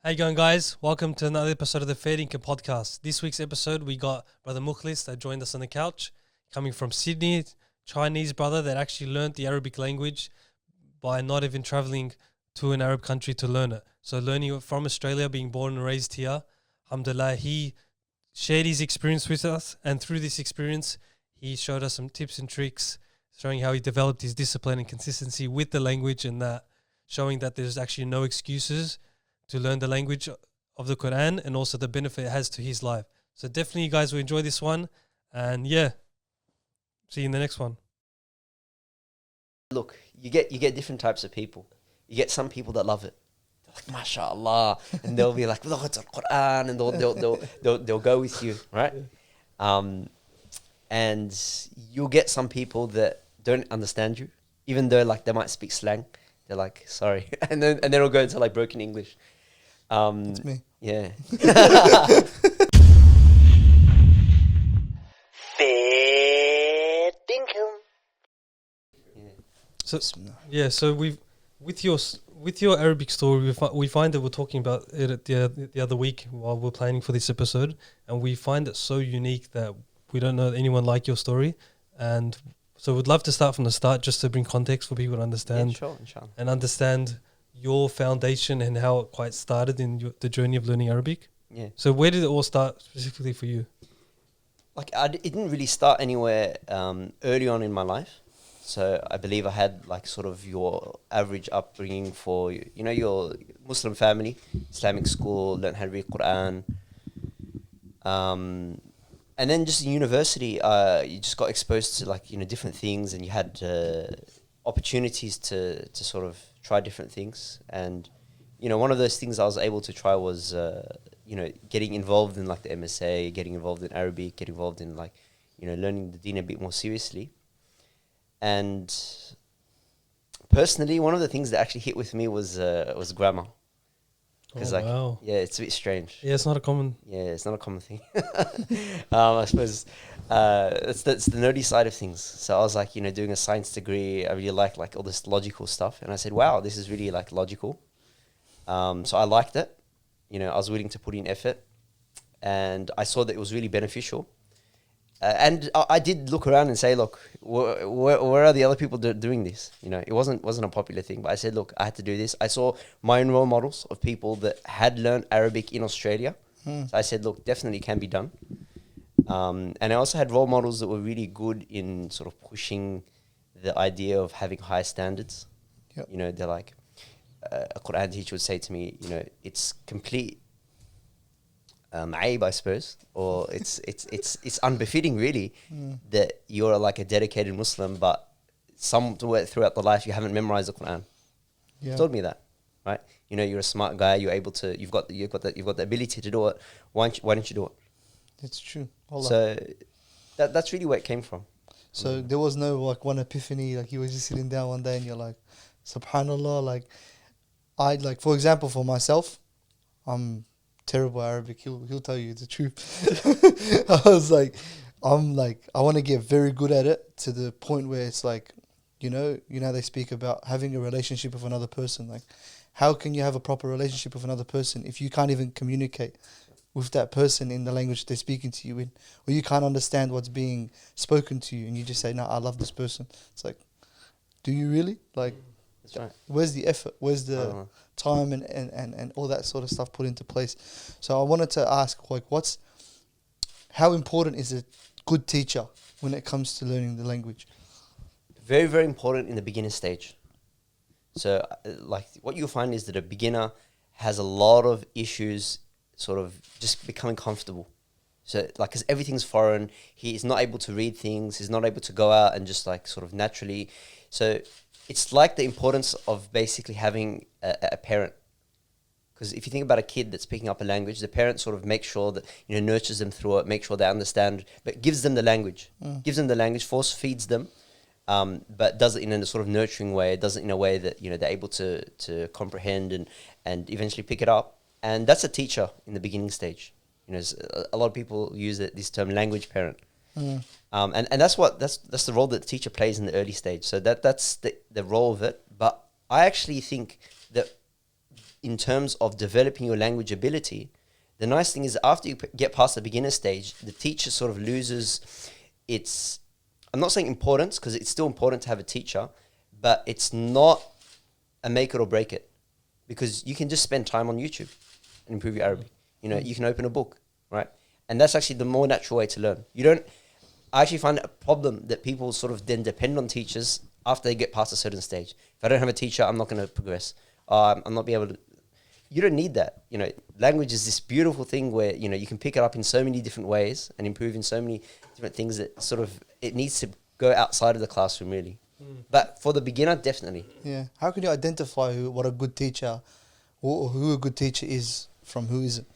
How you going, guys? Welcome to another episode of the Fair Dinkum podcast. This week's episode, we got Brother Mukhlis that joined us on the couch, coming from Sydney, Chinese brother that actually learnt the Arabic language by not even traveling to an Arab country to learn it. So learning it from Australia, being born and raised here, alhamdulillah, he shared his experience with us, and through this experience, he showed us some tips and tricks, showing how he developed his discipline and consistency with the language, and that showing that there's actually no excuses to learn the language of the Quran, and also the benefit it has to his life. So definitely you guys will enjoy this one, and yeah, see you in the next one. Look, you get different types of people. You get some people that love it, they're like mashallah, and they'll be like, look, it's a Quran, and they'll go with you, right? And you'll get some people that don't understand you, even though like they might speak slang. They're like, sorry, and then it'll go into like broken English. It's me. Yeah. So we've with your Arabic story, we find that we're talking about it the other week while we're planning for this episode, and we find it so unique that we don't know anyone like your story, and so we'd love to start from the start just to bring context for people to understand, Inshallah. and understand your foundation and how it quite started in the journey of learning Arabic. Yeah. So where did it all start specifically for you? Like it didn't really start anywhere early on in my life. So I believe I had like sort of your average upbringing for, you know, your Muslim family, Islamic school, learned how to read Quran. And then just in university, you just got exposed to like, you know, different things, and you had opportunities to sort of try different things. And, you know, one of those things I was able to try was, you know, getting involved in like the MSA, getting involved in Arabic, getting involved in like, you know, learning the deen a bit more seriously. And personally, one of the things that actually hit with me was grammar. Because wow. Yeah, it's a bit strange. Yeah, it's not a common... Yeah, it's not a common thing. I suppose it's the nerdy side of things. So I was like, you know, doing a science degree. I really like all this logical stuff. And I said, wow, this is really like logical. So I liked it. You know, I was willing to put in effort. And I saw that it was really beneficial. And I did look around and say, look, where are the other people doing this? You know, it wasn't a popular thing, but I said, look, I had to do this. I saw my own role models of people that had learned Arabic in Australia. So I said, look, definitely can be done. And I also had role models that were really good in sort of pushing the idea of having high standards. Yep. You know, they're like, a Quran teacher would say to me, you know, it's complete aib, I suppose, or it's unbefitting really that you're like a dedicated Muslim, but somewhere throughout the life you haven't memorized the Quran. Yeah. He told me that, right? You know, you're a smart guy. You're able to. You've got the ability to do it. Why don't you do it? It's true. Allah. So that's really where it came from. So there was no like one epiphany, like you were just sitting down one day and you're like, subhanallah, like I like, for example, for myself, I'm terrible Arabic. He'll tell you the truth. I was like, I want to get very good at it to the point where it's like, you know they speak about having a relationship with another person. Like, how can you have a proper relationship with another person if you can't even communicate with that person in the language they're speaking to you in, or you can't understand what's being spoken to you, and you just say, no, I love this person. It's like, do you really? Like, That's right. where's the effort? Where's the time and all that sort of stuff put into place? So I wanted to ask, like, how important is a good teacher when it comes to learning the language? Very, very important in the beginner stage. So, like, what you'll find is that a beginner has a lot of issues sort of just becoming comfortable. So, like, because everything's foreign, he is not able to read things, he's not able to go out and just, like, sort of naturally. So, it's like the importance of basically having a parent. Because if you think about a kid that's picking up a language, the parent sort of makes sure that, you know, nurtures them through it, make sure they understand, but gives them the language. Gives them the language, force feeds them, but does it in a sort of nurturing way, does it in a way that, you know, they're able to comprehend and eventually pick it up. And that's a teacher in the beginning stage. You know, a lot of people use this term language parent. And that's the role that the teacher plays in the early stage. So that's the role of it. But I actually think that in terms of developing your language ability, the nice thing is after you get past the beginner stage, the teacher sort of loses its, I'm not saying importance, because it's still important to have a teacher, but it's not a make it or break it, because you can just spend time on YouTube and improve your Arabic. You know, you can open a book, right? And that's actually the more natural way to learn. I actually find it a problem that people sort of then depend on teachers after they get past a certain stage. If I don't have a teacher, I'm not going to progress. I'm not be able to. You don't need that. You know, language is this beautiful thing where, you know, you can pick it up in so many different ways and improve in so many different things that sort of, it needs to go outside of the classroom really. But for the beginner, definitely. Yeah. How can you identify what a good teacher, or who a good teacher is from who isn't?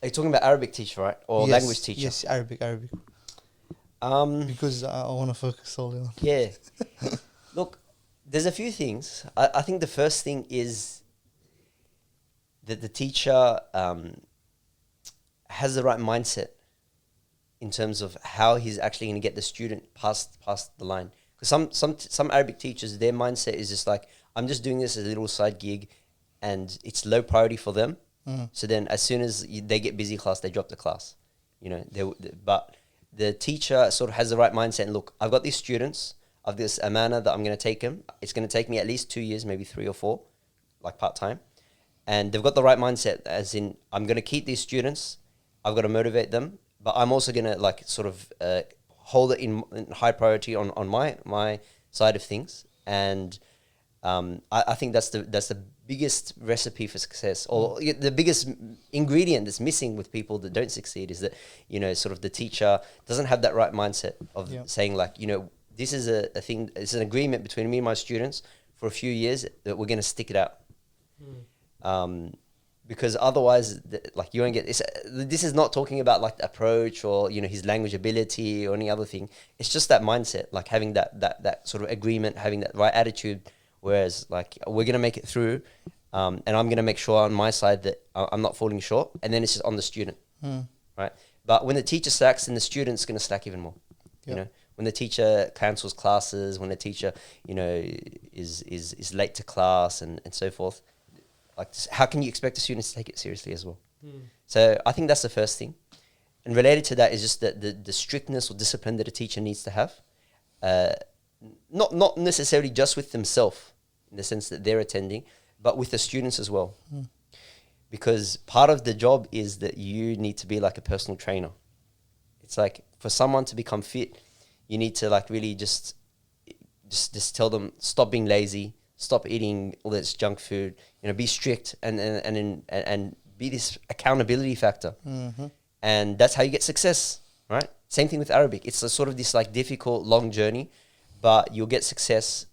Are you talking about Arabic teacher, right? Or language teacher? Yes, Arabic. Because I want to focus solely on. Yeah. Look, there's a few things. I think the first thing is that the teacher has the right mindset in terms of how he's actually going to get the student past the line. Because some Arabic teachers, their mindset is just like, I'm just doing this as a little side gig, and it's low priority for them. So then as soon as they get busy class, they drop the class. You know, but the teacher sort of has the right mindset. And look, I've got these students, I've this amana that I'm going to take them. It's going to take me at least 2 years, maybe 3 or 4, like part-time. And they've got the right mindset, as in, I'm going to keep these students, I've got to motivate them, but I'm also going to like sort of hold it in high priority on my side of things. And I think that's the biggest recipe for success, or the biggest ingredient that's missing with people that don't succeed, is that, you know, sort of the teacher doesn't have that right mindset of saying like, you know, this is a thing, it's an agreement between me and my students for a few years that we're going to stick it out. Because otherwise, like, you won't get this. This is not talking about like the approach or, you know, his language ability or any other thing. It's just that mindset, like having that sort of agreement, having that right attitude. Whereas, like, we're gonna make it through, and I'm gonna make sure on my side that I'm not falling short. And then it's just on the student, right? But when the teacher slacks, then the student's gonna slack even more. You know, when the teacher cancels classes, when the teacher, you know, is late to class and so forth. Like, how can you expect the students to take it seriously as well? So I think that's the first thing. And related to that is just that the strictness or discipline that a teacher needs to have. Not necessarily just with themselves, in the sense that they're attending, but with the students as well. Because part of the job is that you need to be like a personal trainer. It's like, for someone to become fit, you need to like really just tell them, stop being lazy, stop eating all this junk food, you know, be strict and be this accountability factor. And that's how you get success, right? Same thing with Arabic. It's a sort of this like difficult, long journey, but you'll get success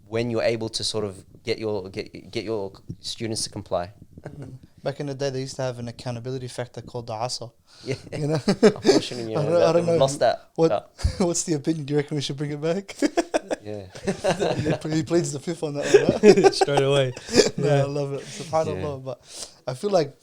when you're able to sort of get your students to comply. Back in the day, they used to have an accountability factor called the asa. Yeah. You know? Unfortunately, I don't know. Lost that. What's the opinion? Do you reckon we should bring it back? Yeah. He pleads the fifth on that one, right? Straight away. I love it. SubhanAllah. But I feel like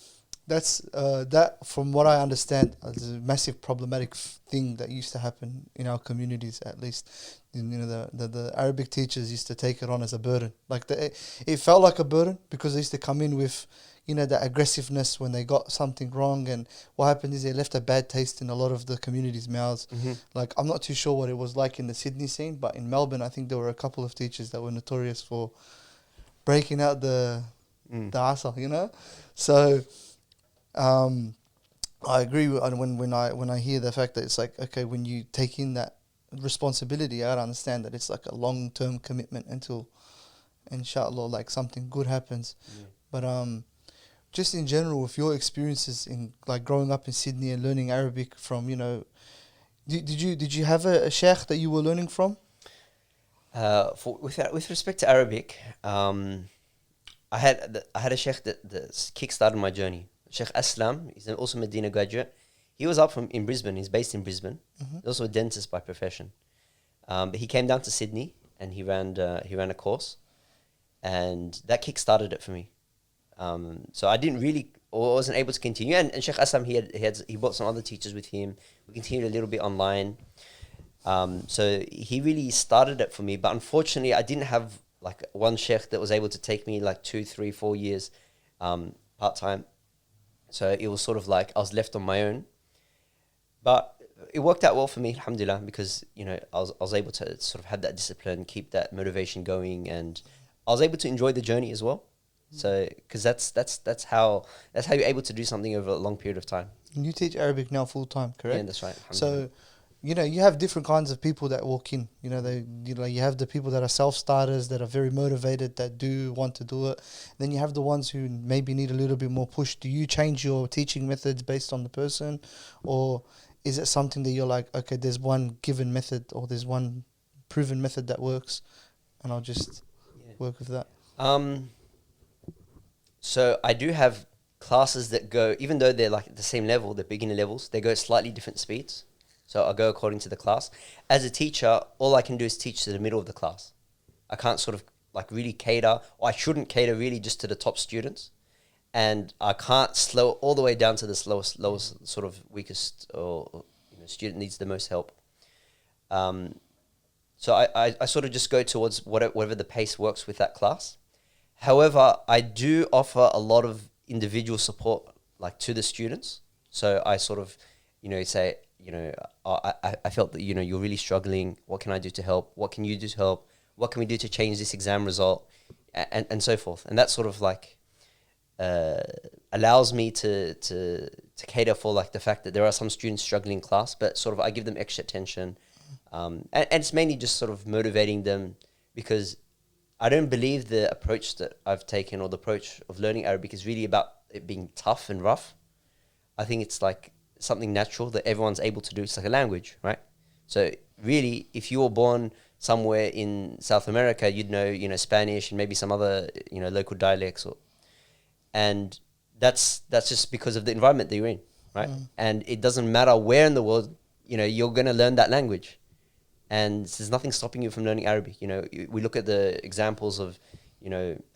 that's that, from what I understand, is a massive problematic thing that used to happen in our communities, at least. You know, the Arabic teachers used to take it on as a burden. Like, it felt like a burden because they used to come in with, you know, the aggressiveness when they got something wrong. And what happened is they left a bad taste in a lot of the community's mouths. Like, I'm not too sure what it was like in the Sydney scene, but in Melbourne, I think there were a couple of teachers that were notorious for breaking out the asa, you know? So I agree with, when I hear the fact that it's like, okay, when you take in that responsibility, I understand that it's like a long-term commitment until, inshallah, like something good happens. But just in general, with your experiences in like growing up in Sydney and learning Arabic from, you know, did you have a sheikh that you were learning from? With respect to Arabic, I had a sheikh that kick-started my journey. Sheikh Aslam, he's also a Medina graduate. He was up in Brisbane. He's based in Brisbane. He's also a dentist by profession. But he came down to Sydney and he ran a course, and that kick-started it for me. So I didn't really, or wasn't able to continue. And Sheikh Aslam, he brought some other teachers with him. We continued a little bit online. So he really started it for me. But unfortunately, I didn't have like one sheikh that was able to take me like 2, 3, 4 years part time. So it was sort of like I was left on my own, but it worked out well for me, alhamdulillah, because I was able to sort of have that discipline, keep that motivation going, and I was able to enjoy the journey as well. So because that's how you're able to do something over a long period of time. And you teach Arabic now full time, correct? Yeah, that's right. So, you have different kinds of people that walk in. You have the people that are self-starters, that are very motivated, that do want to do it. Then you have the ones who maybe need a little bit more push. Do you change your teaching methods based on the person? Or is it something that you're like, okay, there's one given method or there's one proven method that works and I'll just work with that? So I do have classes that go, even though they're like at the same level, the beginner levels, they go at slightly different speeds. So I'll go according to the class. As a teacher, all I can do is teach to the middle of the class. I can't sort of like really cater, or I shouldn't cater really just to the top students. And I can't slow all the way down to the lowest sort of weakest or student needs the most help. So I sort of just go towards whatever the pace works with that class. However, I do offer a lot of individual support like to the students. So I sort of, say, I felt that, you're really struggling. What can I do to help? What can you do to help? What can we do to change this exam result? And so forth. And that sort of like allows me to cater for like the fact that there are some students struggling in class, but sort of I give them extra attention. And it's mainly just sort of motivating them, because I don't believe the approach that I've taken or the approach of learning Arabic is really about it being tough and rough. I think it's like something natural that everyone's able to do. It's like a language, right? So really, if you were born somewhere in South America, you'd know, Spanish and maybe some other, local dialects, and that's just because of the environment that you're in, right? And it doesn't matter where in the world, you're going to learn that language. And there's nothing stopping you from learning Arabic. We look at the examples of,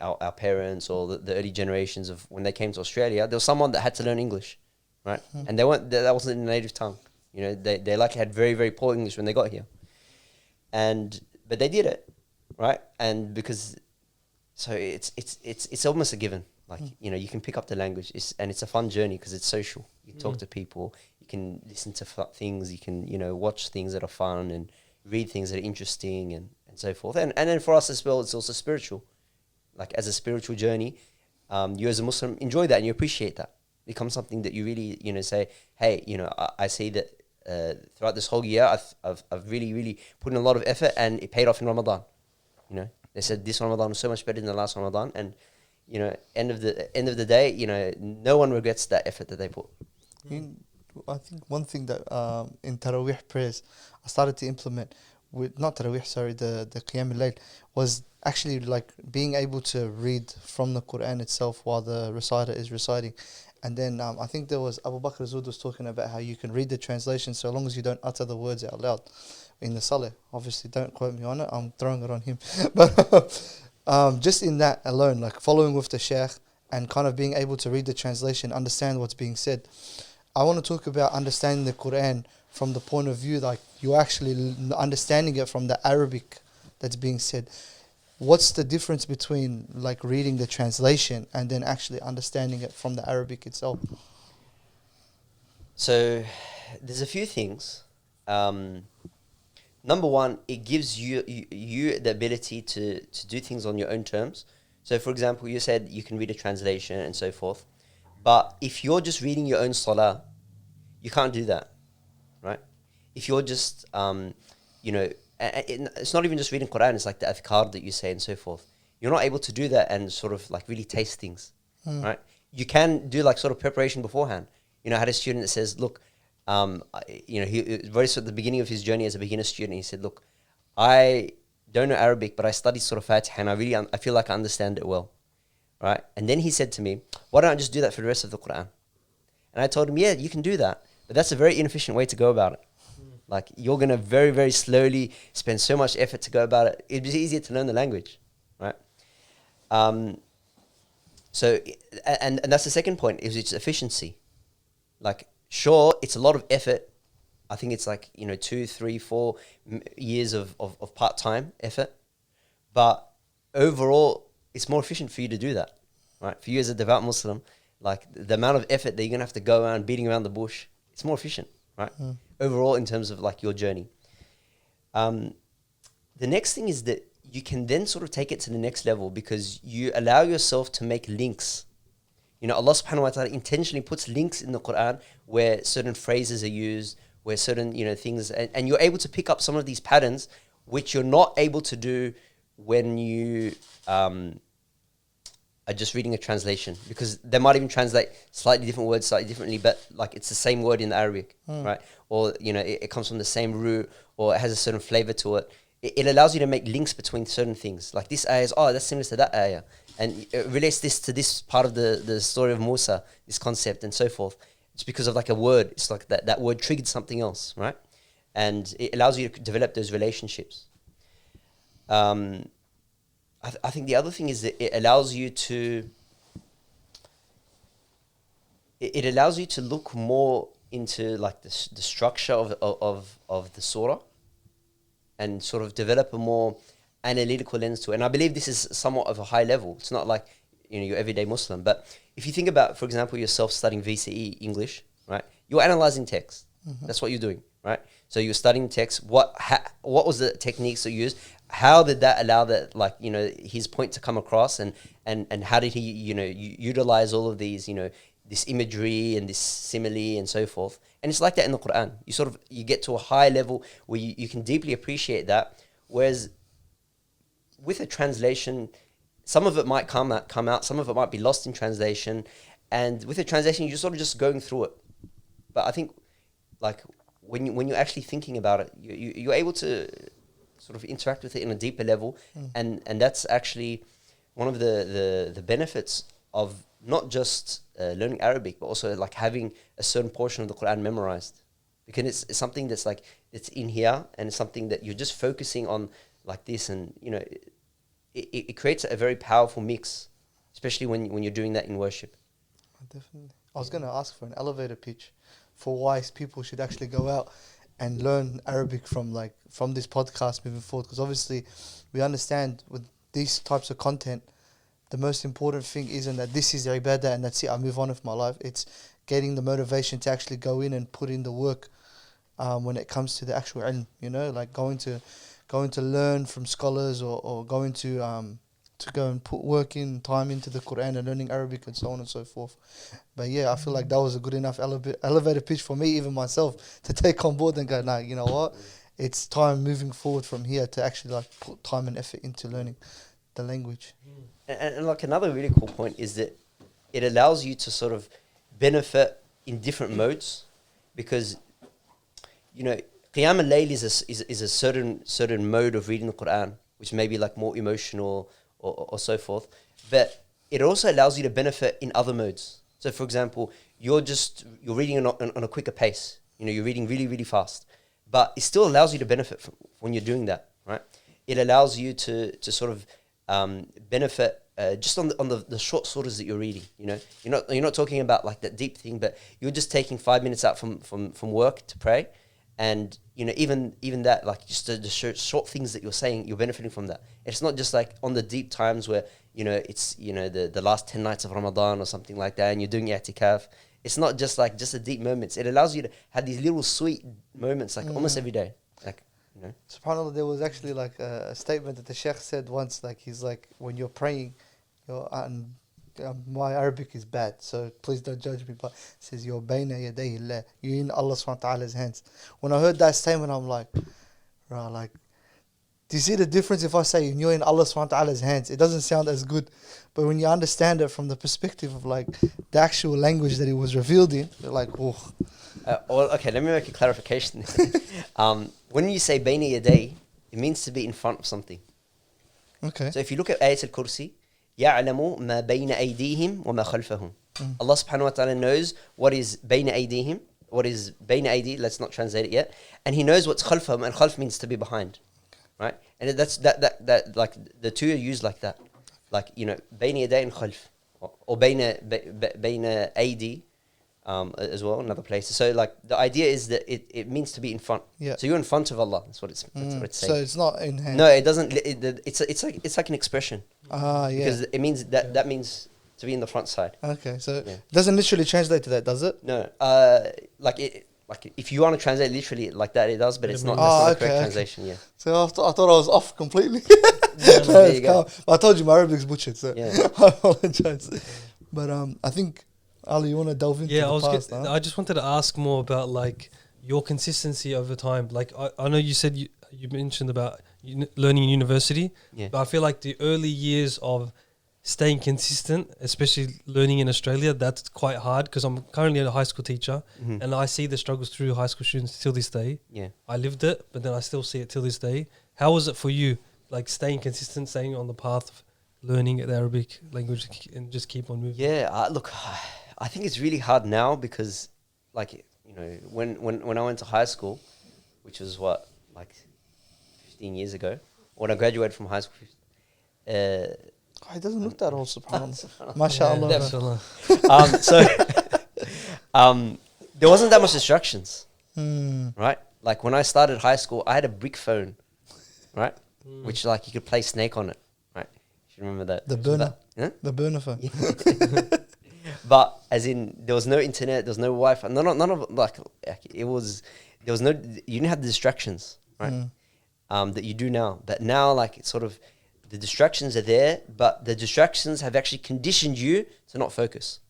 our parents or the early generations of when they came to Australia. There was someone that had to learn English, right? And that wasn't their native tongue. They likely had very, very poor English when they got here. But they did it, right? And so it's almost a given. Like, you can pick up the language, and it's a fun journey because it's social. You talk to people, you can listen to things, you can, watch things that are fun and read things that are interesting and so forth. And then for us as well, it's also spiritual. Like as a spiritual journey, you as a Muslim enjoy that and you appreciate that. It becomes something that you really, say, hey, I see that throughout this whole year, I've really, really put in a lot of effort and it paid off in Ramadan. They said this Ramadan was so much better than the last Ramadan, and end of the day, no one regrets that effort that they put. I think one thing that in Taraweeh prayers I started to implement with not Taraweeh, sorry, the Qiyam al-Layl, was actually like being able to read from the Quran itself while the reciter is reciting. And then I think there was Abu Bakr Zud was talking about how you can read the translation so long as you don't utter the words out loud in the salah. Obviously, don't quote me on it. I'm throwing it on him. But just in that alone, like following with the sheikh and kind of being able to read the translation, understand what's being said. I want to talk about understanding the Quran from the point of view like you're actually understanding it from the Arabic that's being said. What's the difference between like reading the translation and then actually understanding it from the Arabic itself? So there's a few things. Number one, it gives you the ability to do things on your own terms. So for example, you said you can read a translation and so forth. But if you're just reading your own salah, you can't do that, right? If you're just, it's not even just reading Quran, it's like the adhkar that you say and so forth. You're not able to do that and sort of like really taste things, right? You can do like sort of preparation beforehand. I had a student that says, look, he very at the beginning of his journey as a beginner student, he said, look, I don't know Arabic, but I studied Surah Fatiha and I feel like I understand it well. Right? And then he said to me, why don't I just do that for the rest of the Quran? And I told him, yeah, you can do that. But that's a very inefficient way to go about it. Like, you're going to very, very slowly spend so much effort to go about it. It'd be easier to learn the language, right? So, and that's the second point, is its efficiency. Like, sure, it's a lot of effort. I think it's like, 2, 3, 4 years of part-time effort. But overall, it's more efficient for you to do that, right? For you as a devout Muslim, like the amount of effort that you're gonna have to go around beating around the bush, it's more efficient, right? Overall, in terms of like your journey. The next thing is that you can then sort of take it to the next level because you allow yourself to make links. You know, Allah subhanahu wa ta'ala intentionally puts links in the Quran where certain phrases are used, where certain, you know, things, and you're able to pick up some of these patterns which you're not able to do when you are just reading a translation, because they might even translate slightly different words slightly differently, but like it's the same word in Arabic, right? Or, you know, it comes from the same root, or it has a certain flavor to it. It allows you to make links between certain things. Like this ayah is, oh, that's similar to that ayah. And it relates this to this part of the story of Musa, this concept and so forth. It's because of like a word. It's like that word triggered something else, right? And it allows you to develop those relationships. I think the other thing is that it allows you to look more into like the structure of the surah, and sort of develop a more analytical lens to it. And I believe this is somewhat of a high level. It's not like, you know, your everyday Muslim. But if you think about, for example, yourself studying VCE English, right? You're analyzing text. That's what you're doing, right? So you're studying text. What was the techniques that you used? How did that allow that, like, you know, his point to come across? And how did he, you know, utilize all of these, you know, this imagery and this simile and so forth. And it's like that in the Quran. You get to a high level where you can deeply appreciate that. Whereas with a translation, some of it might come out, some of it might be lost in translation. And with a translation, you're sort of just going through it. But I think, like, when you're actually thinking about it, you're able to sort of interact with it in a deeper level. And that's actually one of the benefits of not just learning Arabic, but also like having a certain portion of the Quran memorized, because it's something that's like, it's in here, and it's something that you're just focusing on like this, and you know, it creates a very powerful mix, especially when you're doing that in worship. Definitely. I was going to ask for an elevator pitch for why people should actually go out and learn Arabic from this podcast moving forward, because obviously we understand with these types of content, the most important thing isn't that this is ibadah and that's it, I move on with my life. It's getting the motivation to actually go in and put in the work when it comes to the actual ilm, you know, like going to learn from scholars, or going to go and put work in, time into the Quran and learning Arabic and so on and so forth. But yeah, I feel like that was a good enough elevator pitch for me, even myself, to take on board and go, nah, you know what? It's time moving forward from here to actually like put time and effort into learning the language. And like another really cool point is that it allows you to sort of benefit in different modes, because, you know, Qiyam al-Layl is a certain mode of reading the Quran, which may be like more emotional or so forth, but it also allows you to benefit in other modes. So for example, you're reading on a quicker pace, you know, you're reading really, really fast, but it still allows you to benefit from when you're doing that, right? It allows you to sort of benefit just on the short surahs that you're reading. You know, you're not talking about like that deep thing, but you're just taking 5 minutes out from work to pray, and you know, even that, like just the short things that you're saying, you're benefiting from that. It's not just like on the deep times where, you know, it's, you know, the last 10 nights of Ramadan or something like that, and you're doing i'tikaf. It's not just like just the deep moments. It allows you to have these little sweet moments like almost every day. Like, you know. SubhanAllah, there was actually like a statement that the Sheikh said once, like he's like, when you're praying, my Arabic is bad, so please don't judge me, but it says, you're bayna yaday Allah, you're in Allah subhanahu wa ta'ala's hands. When I heard that statement, I'm like, right, like, do you see the difference if I say you're in Allah subhanahu wa ta'ala's hands? It doesn't sound as good, but when you understand it from the perspective of like the actual language that it was revealed in, you're like, oh. Well, okay, let me make a clarification. When you say bayna yaday, it means to be in front of something. Okay. So if you look at Ayat al-Kursi, يَعْلَمُ مَا بَيْنَ أَيْدِيهِمْ وَمَا خَلْفَهُم. Allah subhanahu wa ta'ala knows what is بَيْنَ أَيْدِيهِمْ, what is بَيْنَ أَيْدِي, let's not translate it yet, and He knows what's خَلْفَهُم, and خَلْف means to be behind, right? And that's that like the two are used like that, like, you know, بَيْنَ يَدَيْ and خَلْف, or بَيْنَ أَيْدِي, as well in other places. So like the idea is that it means to be in front. Yeah. So you're in front of Allah. That's what it's saying. So it's not in hand. No, it doesn't. It's like an expression. Yeah. Because it means that means to be in the front side. Okay, so Yeah. it doesn't literally translate to that, does it? No, like if you want to translate literally like that, it does, but it's not. Oh, That's not the okay, correct okay. translation. Yeah. So I thought I was off completely. There It's you go. calm. But I told you my Arabic's butchered, so Yeah. I apologize. But I think Ali, you want to delve into the past, huh? I just wanted to ask more about like your consistency over time. Like I know you said you mentioned about learning in university, Yeah. but I feel like the early years of staying consistent, especially learning in Australia, that's quite hard because I'm currently a high school teacher Mhm. and I see the struggles through high school students till this day. Yeah. I lived it, but then I still see it till this day. How was it for you, like staying consistent, staying on the path of learning the Arabic language and just keep on moving? Yeah. Look, I think it's really hard now because, like, you know, when I went to high school, which was what, like 15 years ago, when I graduated from high school, Oh, it doesn't look that old, subhanAllah. MashaAllah. so there wasn't that much distractions, Mm. right? Like when I started high school, I had a brick phone, right? Which like you could play Snake on it, right? If you remember that. The burner. Huh? The burner phone. But as in, there was no internet, there was no Wi-Fi, none of like it was. There was no. You didn't have the distractions, right? That you do now. That now, like it's sort of, the distractions are there, but the distractions have actually conditioned you to not focus.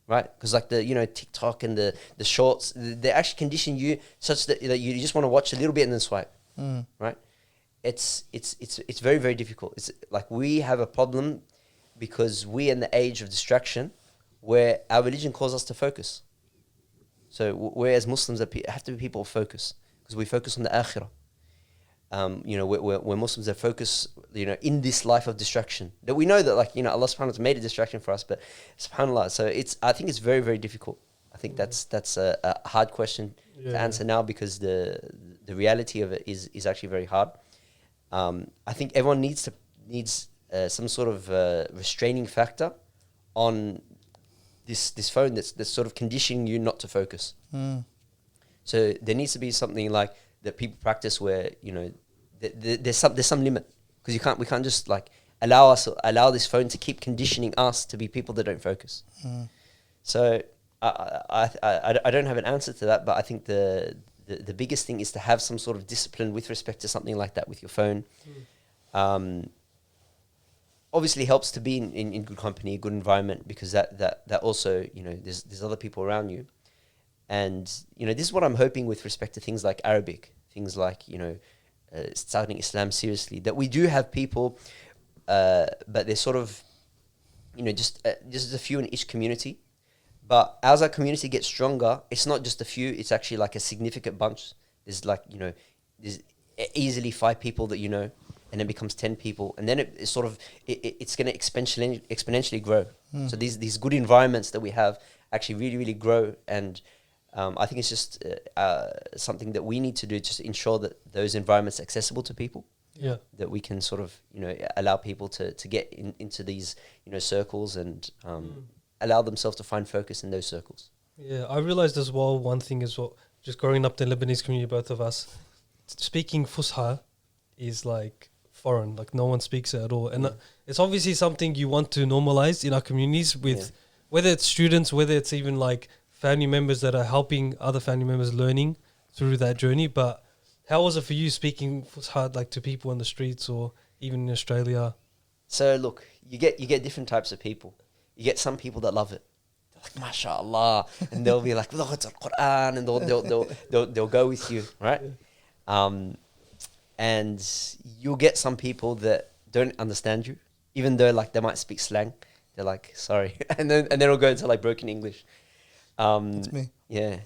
Right, because like the TikTok and the shorts, they actually condition you such that you just want to watch a little bit and then swipe. Right, it's very, very difficult. It's like we have a problem because we're in the age of distraction, where our religion calls us to focus. So we as Muslims have to be people of focus because we focus on the akhirah. We're Muslims that focus, in this life of distraction. That we know that, Allah subhanahu wa ta'ala made a distraction for us, but subhanAllah, so I think it's very, very difficult. I think that's a hard question to answer now because the reality of it is actually very hard. I think everyone needs some sort of restraining factor on this phone that's sort of conditioning you not to focus. So there needs to be something like that people practice where there's some limit, because we can't just like allow this phone to keep conditioning us to be people that don't focus. So I don't have an answer to that, but I think the biggest thing is to have some sort of discipline with respect to something like that with your phone. Obviously helps to be in good company, a good environment, because that also there's other people around you. And this is what I'm hoping with respect to things like Arabic, things like starting Islam seriously, that we do have people, but they're sort of just a few in each community. But as our community gets stronger, it's not just a few; it's actually like a significant bunch. There's there's easily 5 people that and then it becomes 10 people, and then it's going to exponentially grow. So these good environments that we have actually really, really grow. And I think it's just something that we need to do, just ensure that those environments are accessible to people. Yeah. That we can sort of, allow people to get into these, circles and allow themselves to find focus in those circles. Yeah, I realized as well, one thing as well, just growing up in the Lebanese community, both of us, speaking Fusha is like foreign, like no one speaks it at all. And it's obviously something you want to normalize in our communities with, whether it's students, whether it's even like family members that are helping other family members learning through that journey. But how was it for you speaking Fusha like to people on the streets or even in Australia? So look, you get different types of people. You get some people that love it. They're like, mashallah, and they'll be like, look, it's the Quran, and they'll go with you, right? And you'll get some people that don't understand you, even though like they might speak slang. They're like, sorry, and then it'll go into like broken English. That's me. Yeah.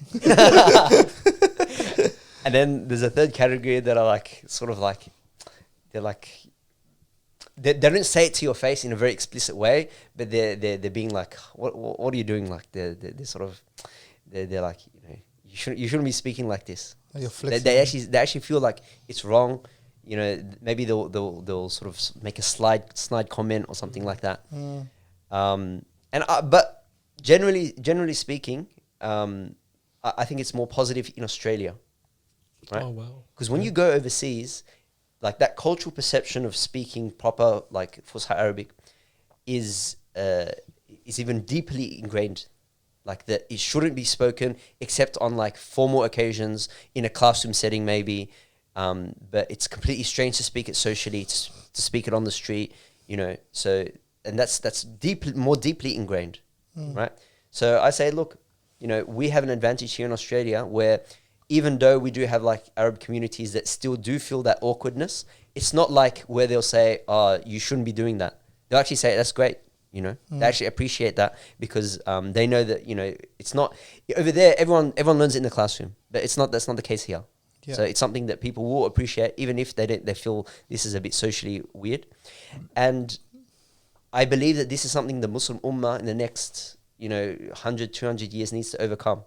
And then there's a third category that are like sort of like they don't say it to your face in a very explicit way, but they're being like, what are you doing? Like they're sort of they're like, you shouldn't be speaking like this. You're They actually feel like it's wrong. Maybe they'll sort of make a snide comment or something like that. But generally speaking, I think it's more positive in Australia, right? Oh wow. Because when you go overseas, like that cultural perception of speaking proper like Fusha Arabic is even deeply ingrained. Like that it shouldn't be spoken except on like formal occasions in a classroom setting maybe, but it's completely strange to speak it socially, to speak it on the street, you know. So and that's more deeply ingrained, right? So I say, look, you know, we have an advantage here in Australia where even though we do have like Arab communities that still do feel that awkwardness, it's not like where they'll say, oh, you shouldn't be doing that. They'll actually say, that's great. You know, they actually appreciate that because they know that, you know, it's not over there. Everyone learns it in the classroom, but that's not the case here. Yeah. So it's something that people will appreciate, even if they feel this is a bit socially weird. And I believe that this is something the Muslim Ummah in the next, 100, 200 years needs to overcome.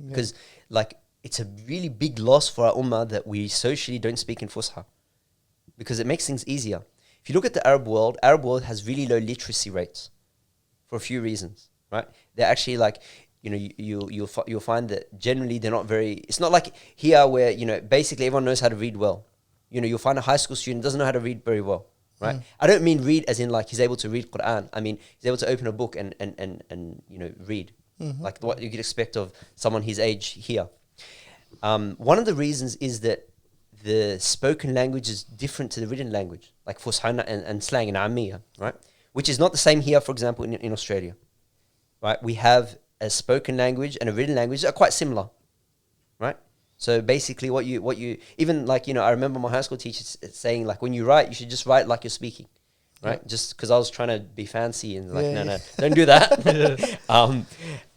Because like it's a really big loss for our Ummah that we socially don't speak in Fusha, because it makes things easier. If you look at the Arab world has really low literacy rates for a few reasons, right? They're actually like, you'll find that generally they're not very, it's not like here where, basically everyone knows how to read well. You'll find a high school student doesn't know how to read very well, right? I don't mean read as in like he's able to read Quran. I mean, he's able to open a book and read, like what you could expect of someone his age here. One of the reasons is that the spoken language is different to the written language, like Fusha and slang and Ammiya, right? Which is not the same here, for example, in Australia, right? We have a spoken language and a written language that are quite similar, right? So basically what you even like, I remember my high school teacher saying like, when you write, you should just write like you're speaking, right? Yeah. Just because I was trying to be fancy and like, no, don't do that.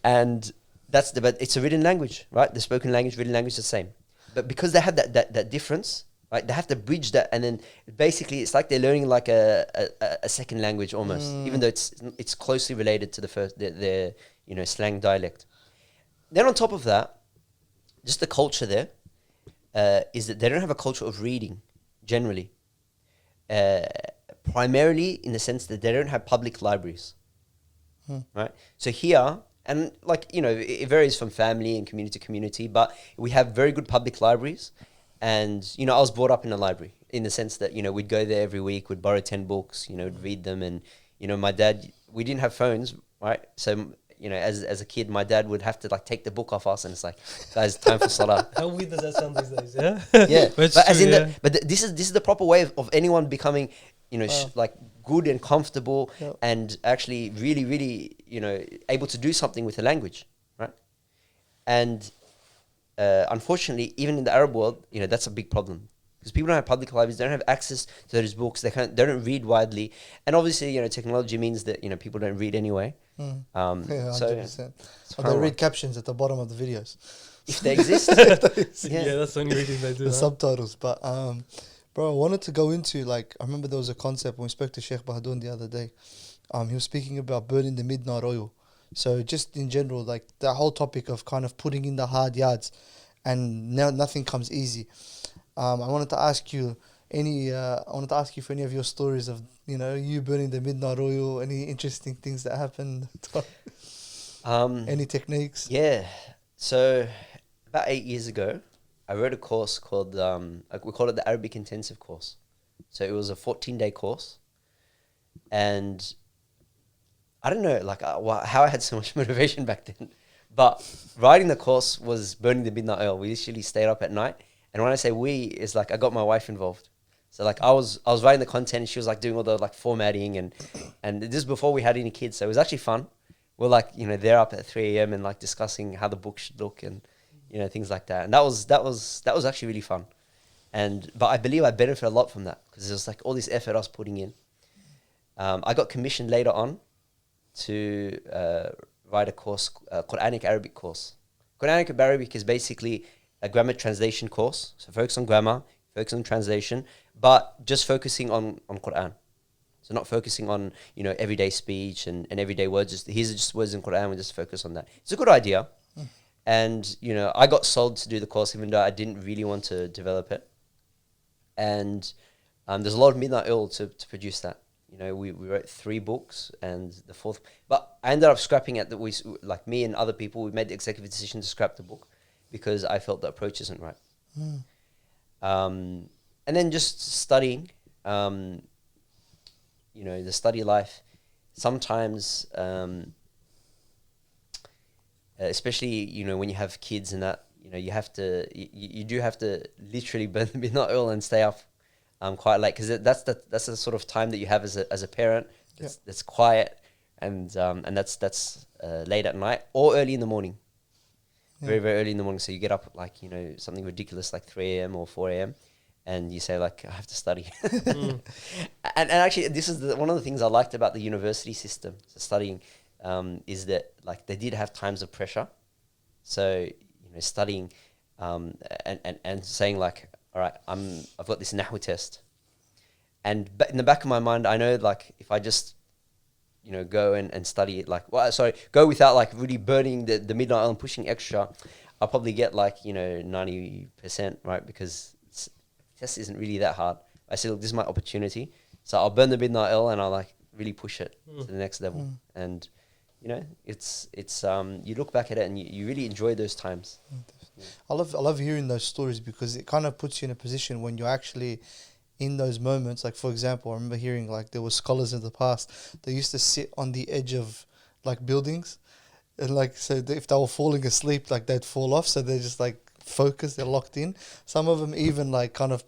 And but it's a written language, right? The spoken language, written language is the same. But because they have that difference, right, they have to bridge that, and then basically it's like they're learning like a second language almost, even though it's closely related to the first their slang dialect. Then on top of that, just the culture there is that they don't have a culture of reading generally, primarily in the sense that they don't have public libraries, right? So here. And like, it varies from family and community to community, but we have very good public libraries. And, I was brought up in a library in the sense that, we'd go there every week, we'd borrow 10 books, we'd read them. And, my dad, we didn't have phones, right? So, as a kid, my dad would have to like take the book off us and it's like, guys, time for salah. How weird does that sound these days, yeah? Yeah. This is the proper way of anyone becoming, like good and comfortable and actually really, really, able to do something with the language, right? And unfortunately, even in the Arab world, that's a big problem because people don't have public libraries, they don't have access to those books, they don't read widely, and obviously, technology means that people don't read anyway. 100%. Or they read captions at the bottom of the videos if they exist. Yeah, that's the only reading they do. The subtitles, but bro, I wanted to go into like, I remember there was a concept when we spoke to Sheikh Bahdoun the other day. He was speaking about burning the midnight oil. So just in general, like the whole topic of kind of putting in the hard yards, and now nothing comes easy. I wanted to ask you for any of your stories of you burning the midnight oil. Any interesting things that happened? Any techniques? Yeah. So about 8 years ago, I wrote a course called we call it the Arabic Intensive Course. So it was a 14-day course, and I don't know like how I had so much motivation back then, but writing the course was burning the midnight oil. We literally stayed up at night, and when I say we, it's like I got my wife involved. So like I was writing the content, and she was like doing all the like formatting, and this is before we had any kids, so it was actually fun. We're like they're up at 3 a.m. and like discussing how the book should look and things like that, and that was actually really fun. But I believe I benefited a lot from that because there's like all this effort I was putting in. I got commissioned later on to write a course, Quranic Arabic course. Quranic Arabic is basically a grammar translation course. So focus on grammar, focus on translation, but just focusing on Quran. So not focusing on, everyday speech and everyday words. Here's just words in Quran, we just focus on that. It's a good idea. And, I got sold to do the course even though I didn't really want to develop it. And there's a lot of midnight oil to produce that. we wrote 3 books, and the 4th, but I ended up scrapping it. That we, like me and other people, we made the executive decision to scrap the book because I felt the approach isn't right. And then just studying, the study life. Sometimes, especially when you have kids and that, you have to, you do have to literally burn the midnight oil and stay up quite late, because that's the sort of time that you have as a parent. That's quiet, and that's late at night or early in the morning. Very, very early in the morning. So you get up like, something ridiculous like 3 a.m. or 4 a.m. and you say like, I have to study. And actually, this is one of the things I liked about the university system, so studying, is that like they did have times of pressure. So, studying and saying like, all right, I've got this Nahwu test. And in the back of my mind, I know like if I just go and study it, like, go without like really burning the midnight oil and pushing extra, I'll probably get like, 90%, right? Because the test isn't really that hard. I said, look, this is my opportunity. So I'll burn the midnight oil and I'll like really push it to the next level. And, it's you look back at it and you really enjoy those times. I love hearing those stories, because it kind of puts you in a position when you're actually in those moments. Like, for example, I remember hearing like there were scholars in the past, they used to sit on the edge of like buildings, and like, so if they were falling asleep, like they'd fall off, so they're just like focused, they're locked in. Some of them even like kind of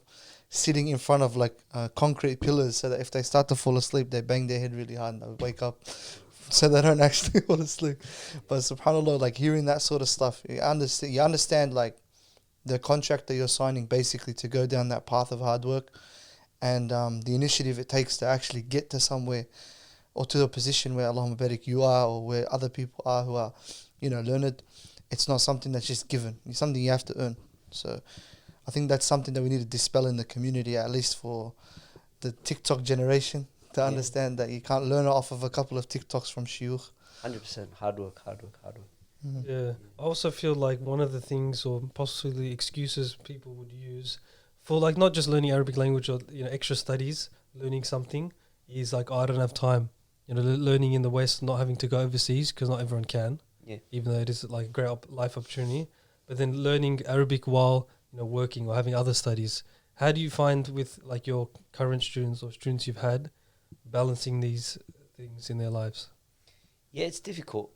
sitting in front of like concrete pillars, so that if they start to fall asleep, they bang their head really hard and they wake up, so they don't actually fall asleep. But subhanAllah, like hearing that sort of stuff, you understand like the contract that you're signing basically to go down that path of hard work, and the initiative it takes to actually get to somewhere, or to a position where Allahumma barik you are, or where other people are who are, learned. It's not something that's just given. It's something you have to earn. So I think that's something that we need to dispel in the community, at least for the TikTok generation, to understand that you can't learn it off of a couple of TikToks from shiuch. 100% hard work. Yeah, I also feel like one of the things, or possibly excuses people would use for like not just learning Arabic language or extra studies, learning something, is like, I don't have time. Learning in the West, not having to go overseas, because not everyone can. Yeah. Even though it is like a great life opportunity, but then learning Arabic while working or having other studies. How do you find with like your current students or students you've had balancing these things in their lives? Yeah, it's difficult.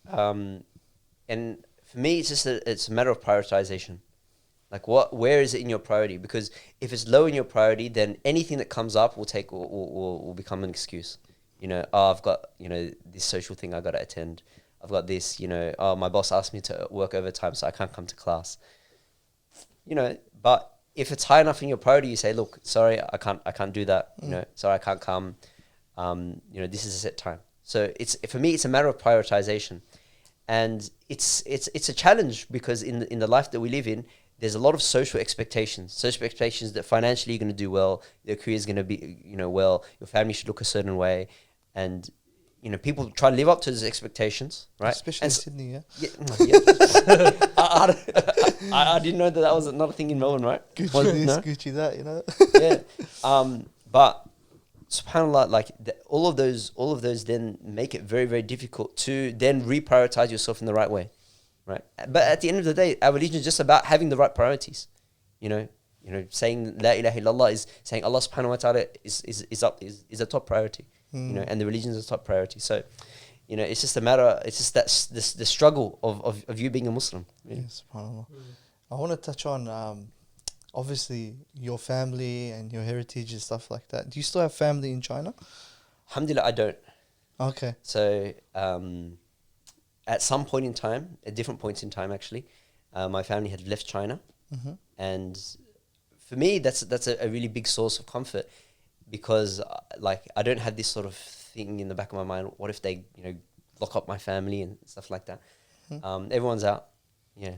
And for me, it's a matter of prioritization. Like where is it in your priority? Because if it's low in your priority, then anything that comes up will become an excuse. I've got, this social thing I got to attend. I've got this, my boss asked me to work overtime, so I can't come to class. But if it's high enough in your priority, you say, look, sorry, I can't do that. Sorry, I can't come. This is a set time. So for me, it's a matter of prioritization. And it's a challenge, because in the life that we live in, there's a lot of social expectations that financially you're going to do well, your career is going to be, well, your family should look a certain way. And, people try to live up to those expectations, right? Especially in Sydney, yeah? Yeah. I didn't know that was another thing in Melbourne, right? Gucci this, Gucci that, Yeah. But subhanAllah, like all of those then make it very, very difficult to then reprioritize yourself in the right way. Right. But at the end of the day, our religion is just about having the right priorities. Saying La ilaha illallah is saying Allah subhanahu wa ta'ala is a top priority. And the religion is a top priority. So, it's just the struggle of you being a Muslim. Really. Yes, subhanAllah. I want to touch on obviously your family and your heritage and stuff like that. Do you still have family in China? Alhamdulillah, I don't. Okay. So, at some point in time, at different points in time actually, my family had left China. And for me, that's a really big source of comfort, because I don't have this sort of thing in the back of my mind. What if they lock up my family and stuff like that? Everyone's out. Yeah.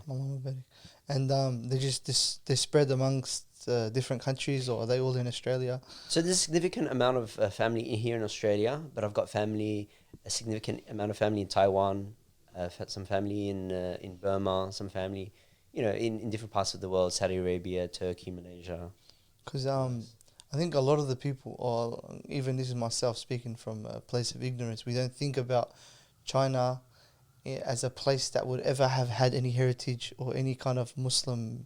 And they spread amongst different countries, or are they all in Australia? So there's a significant amount of family here in Australia, but I've got a significant amount of family in Taiwan. I've had some family in Burma, some family, in different parts of the world, Saudi Arabia, Turkey, Malaysia. Because I think a lot of the people, or even this is myself speaking from a place of ignorance, we don't think about China as a place that would ever have had any heritage or any kind of Muslim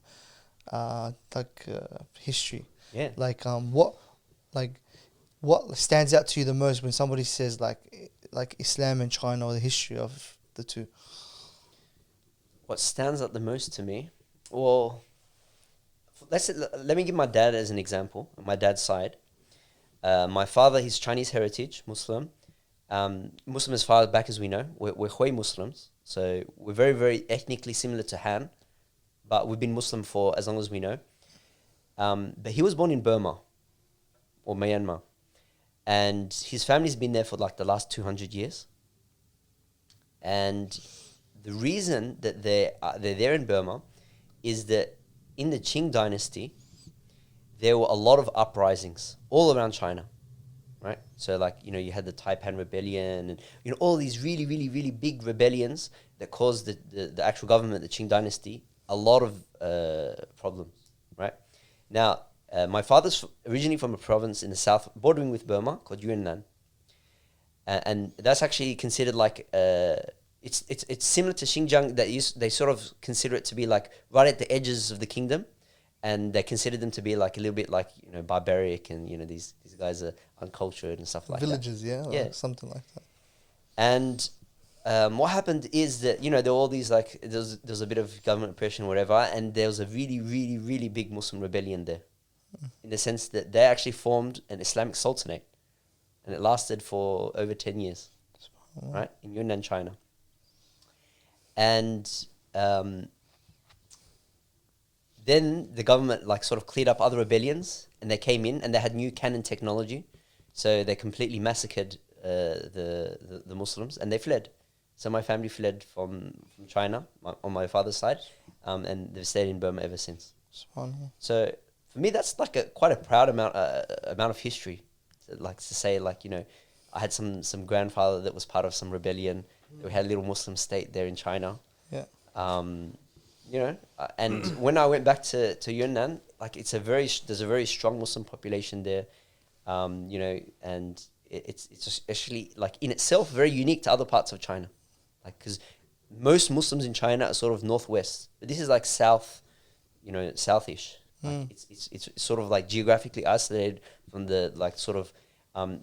history. Yeah. What stands out to you the most when somebody says like Islam and China, or the history of the two? What stands out the most to me? Well, let me give my dad as an example, my dad's side. My father, he's Chinese heritage, Muslim. Muslim as far back as we know. We're Hui Muslims. So we're very, very ethnically similar to Han. But we've been Muslim for as long as we know. But he was born in Burma or Myanmar. And his family's been there for like the last 200 years. And the reason that they're there in Burma is that in the Qing dynasty, there were a lot of uprisings all around China, right? So like, you had the Taipan Rebellion and, all these really, really, really big rebellions that caused the actual government, the Qing dynasty, a lot of problems, right? Now, my father's originally from a province in the south, bordering with Burma, called Yunnan. And that's actually considered like... It's similar to Xinjiang. They sort of consider it to be like right at the edges of the kingdom, and they consider them to be like a little bit like barbaric, and these guys are uncultured and stuff like Villages, that. yeah, Yeah, something like that. And what happened is that there were all these like there was a bit of government oppression or whatever, and there was a really, really, really big Muslim rebellion there, in the sense that they actually formed an Islamic sultanate, and it lasted for over 10 years, right, in Yunnan, China. And then the government like sort of cleared up other rebellions, and they came in and they had new cannon technology, so they completely massacred the Muslims, and they fled. So my family fled from China on my father's side, and they've stayed in Burma ever since. So for me, that's like quite a proud amount of history, to say I had some grandfather that was part of some rebellion. We had a little Muslim state there in China. Yeah. And when I went back to Yunnan, like there's a very strong Muslim population there, and it's actually like in itself very unique to other parts of China, like because most Muslims in China are sort of northwest, but this is like south, southish. Like it's sort of like geographically isolated from the like sort of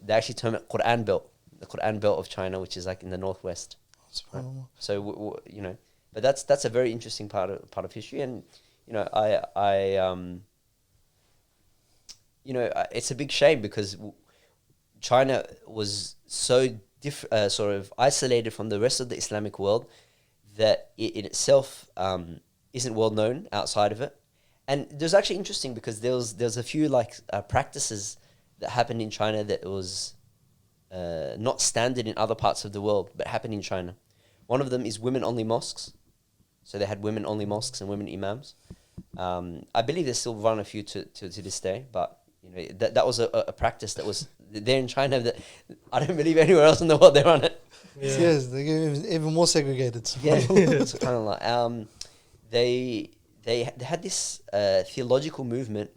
they actually term it Quran Belt. The Quran Belt of China, which is like in the northwest. Right? So but that's a very interesting part of history, and it's a big shame because China was so sort of isolated from the rest of the Islamic world that it in itself isn't well known outside of it. And it was actually interesting because there's a few like practices that happened in China that was not standard in other parts of the world, but happened in China. One of them is women-only mosques. So they had women-only mosques and women imams. I believe they still run a few to this day, but that was a practice that was there in China that I don't believe anywhere else in the world they run it. Yeah. Yes, they get even more segregated. Yeah, it's kind of like they had this theological movement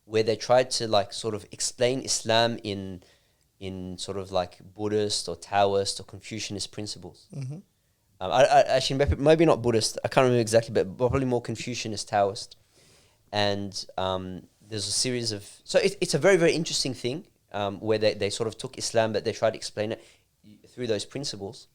where they tried to like sort of explain Islam in sort of like Buddhist or Taoist or Confucianist principles. Mm-hmm. I actually maybe not Buddhist. I can't remember exactly, but probably more Confucianist Taoist. And there's a series of it's a very, very interesting thing where they sort of took Islam, but they tried to explain it through those principles,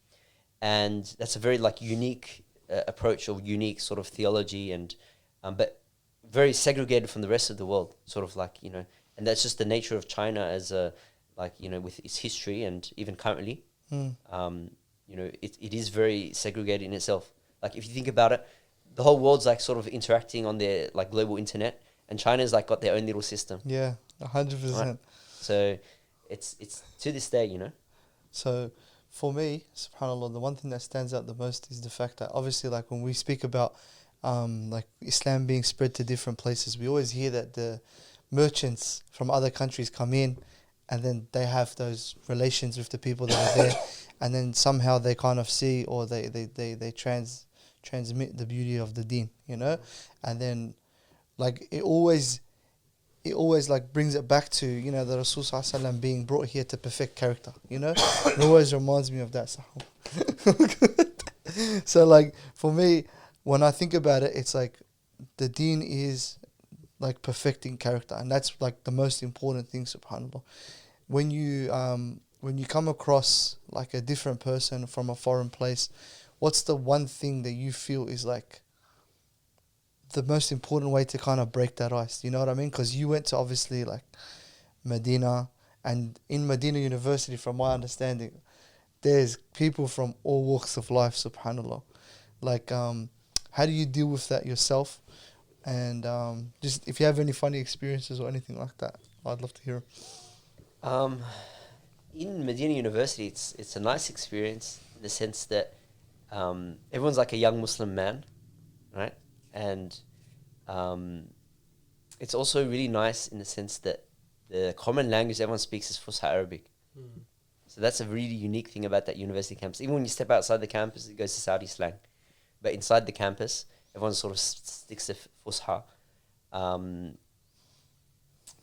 and that's a very like unique approach or unique sort of theology, and but very segregated from the rest of the world, sort of like and that's just the nature of China as a with its history and even currently. It is very segregated in itself. Like if you think about it, the whole world's like sort of interacting on their like global internet, and China's like got their own little system. Yeah, 100%. Right? So it's to this day, So for me, subhanAllah, the one thing that stands out the most is the fact that obviously like when we speak about like Islam being spread to different places, we always hear that the merchants from other countries come in and then they have those relations with the people that are there, and then somehow they kind of see or they transmit the beauty of the deen, and then like it always it always like brings it back to, you know, the Rasul Sallallahu Alaihi Wasallam being brought here to perfect character, you know. It always reminds me of that. So like for me, when I think about it, it's like the deen is like perfecting character, and that's like the most important thing, subhanallah. When you come across like a different person from a foreign place, what's the one thing that you feel is like the most important way to kind of break that ice? You know what I mean? Because you went to obviously like Medina, and in Medina University, from my understanding, there's people from all walks of life, subhanallah. Like, how do you deal with that yourself? And just if you have any funny experiences or anything like that, I'd love to hear. In Medina University, it's a nice experience in the sense that everyone's like a young Muslim man, right? And it's also really nice in the sense that the common language everyone speaks is Fusha Arabic. So that's a really unique thing about that university campus. Even when you step outside the campus, it goes to Saudi slang. But inside the campus, everyone sort of sticks to Fusha.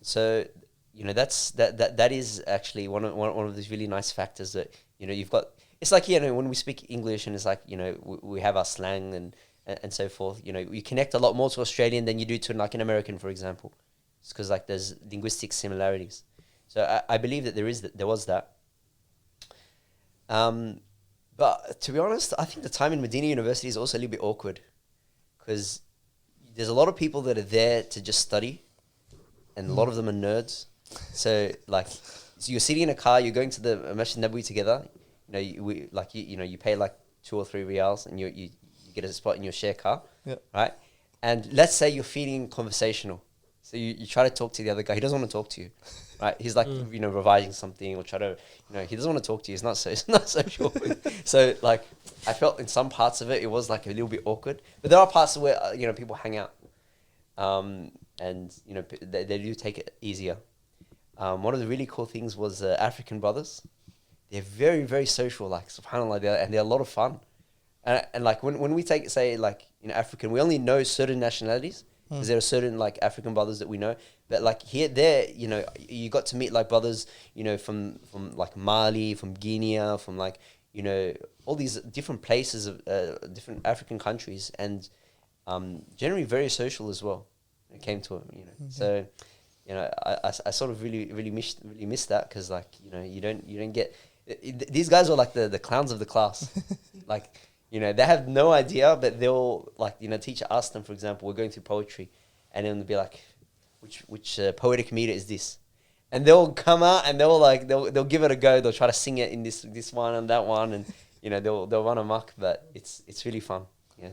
So, you know, that is actually one of these really nice factors that, you know, you've got. It's like, you know, when we speak English and it's like, you know, we have our slang and so forth. You know, you connect a lot more to Australian than you do to like an American, for example. It's because like there's linguistic similarities. So I believe that there was that. But to be honest, I think the time in Medina University is also a little bit awkward because there's a lot of people that are there to just study, and a lot of them are nerds. So like, so you're sitting in a car, you're going to the Masjid Nabawi together. You know, you pay like 2 or 3 riyals, and you get a spot in your share car, right? And let's say you're feeling conversational, so you try to talk to the other guy. He doesn't want to talk to you, right? He's like, you know, revising something or try to, you know, he doesn't want to talk to you. He's not so sure. So like, I felt in some parts of it was like a little bit awkward, but there are parts where you know, people hang out, and you know, they do take it easier. One of the really cool things was African brothers. They're very, very social, like subhanAllah, they're a lot of fun. And like when we say like, you know, African, we only know certain nationalities because there are certain like African brothers that we know. But like there, you know, you got to meet like brothers, you know, from like Mali, from Guinea, from like, you know, all these different places of different African countries, and generally very social as well. It came to it, you know. So, you know, I sort of really miss that because like, you know, you don't get these guys are like the clowns of the class. Like, you know, they have no idea, but they'll like, you know, teacher asked them, for example, we're going through poetry, and then they'll be like, which poetic meter is this? And they'll come out and they'll give it a go. They'll try to sing it in this one and that one, and you know, they'll run amok, but it's really fun. Yeah.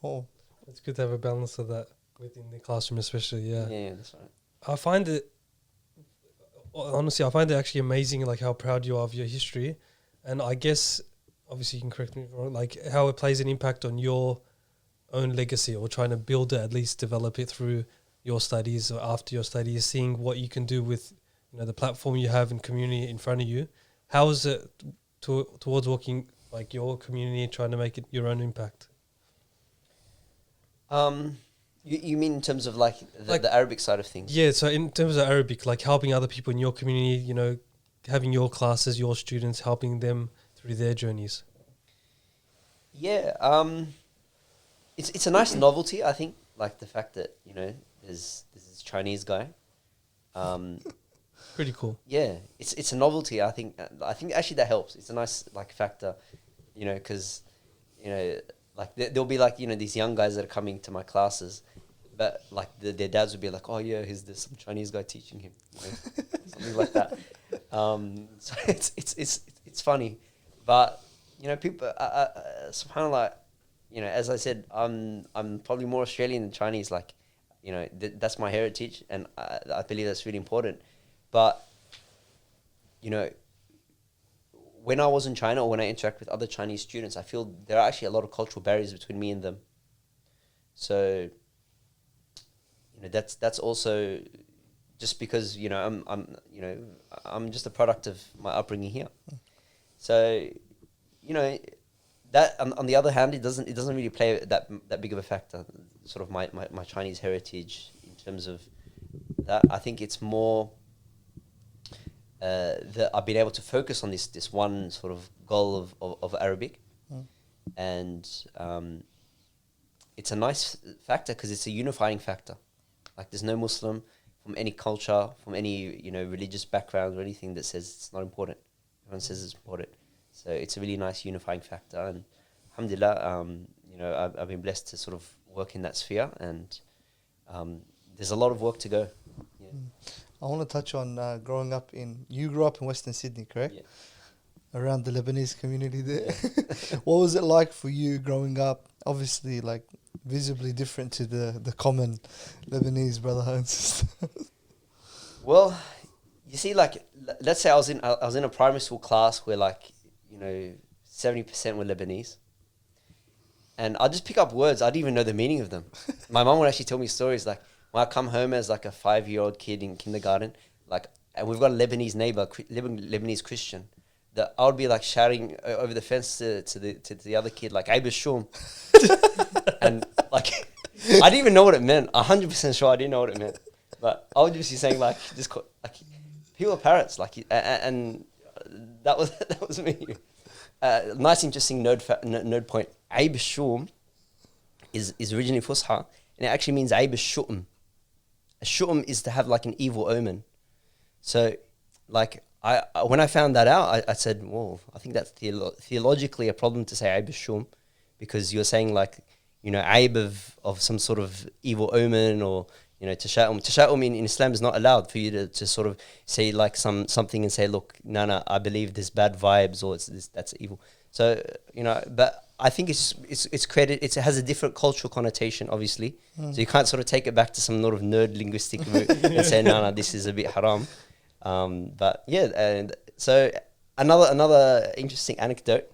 Oh, It's good to have a balance of that within the classroom, especially. Yeah, That's right. I find it honestly, I find it actually amazing, like how proud you are of your history, and I guess obviously you can correct me if I'm wrong, like how it plays an impact on your own legacy, or trying to build it, at least develop it through your studies or after your studies, seeing what you can do with, you know, the platform you have and community in front of you. How is it towards walking like your community, trying to make it your own impact? You mean in terms of like the Arabic side of things? Yeah, so in terms of Arabic, like helping other people in your community, you know, having your classes, your students, helping them through their journeys. Yeah, it's a nice novelty, I think, like the fact that, you know, there's this Chinese guy. Pretty cool. Yeah, it's a novelty. I think actually that helps. It's a nice like factor, you know, because, you know, like there'll be like, you know, these young guys that are coming to my classes, but like their dads would be like, oh yeah, there's some Chinese guy teaching him, you know, something like that. So it's funny, but you know, people, subhanallah, you know, as I said, I'm probably more Australian than Chinese. Like, you know, that's my heritage, and I believe that's really important. But you know, when I was in China or when I interact with other Chinese students, I feel there are actually a lot of cultural barriers between me and them. So, you know, that's also just because, you know, I'm just a product of my upbringing here. So, you know, that on the other hand, it doesn't really play that big of a factor. Sort of my Chinese heritage in terms of that. I think it's more that I've been able to focus on this one sort of goal of Arabic, and it's a nice factor because it's a unifying factor. Like there's no Muslim from any culture, from any religious background or anything that says it's not important. Everyone says it's important. So it's a really nice unifying factor, and alhamdulillah, I've been blessed to sort of work in that sphere, and there's a lot of work to go. Yeah. I want to touch on growing up you grew up in Western Sydney, correct? Yeah. Around the Lebanese community there. Yeah. What was it like for you growing up? Obviously, like visibly different to the common Lebanese brother and sister. Well, you see, like let's say I was in a primary school class where 70% were Lebanese, and I'd just pick up words. I didn't even know the meaning of them. My mum would actually tell me stories like when I come home as like a 5-year-old kid in kindergarten, and we've got a Lebanese neighbor, Lebanese Christian, that I would be like shouting over the fence to the other kid like "Aib Shum," and like I didn't even know what it meant. 100% sure I didn't know what it meant, but I would just be saying like people are parrots, and that was me. Nice interesting node point. Aib Shum is originally Fusha, and it actually means Aib Shu'um. A Shu'um is to have like an evil omen. So like when I found that out, I said, whoa, I think that's theologically a problem to say Aib Shum, because you're saying like, Aib of some sort of evil omen, or, Tasha'um. Tasha'um in Islam is not allowed for you to sort of say like something and say, look, no, I believe there's bad vibes, or that's evil. So, but I think it's created, it has a different cultural connotation, obviously. So you can't sort of take it back to some sort of nerd linguistic route and say, no, this is a bit haram. But yeah, and so another interesting anecdote.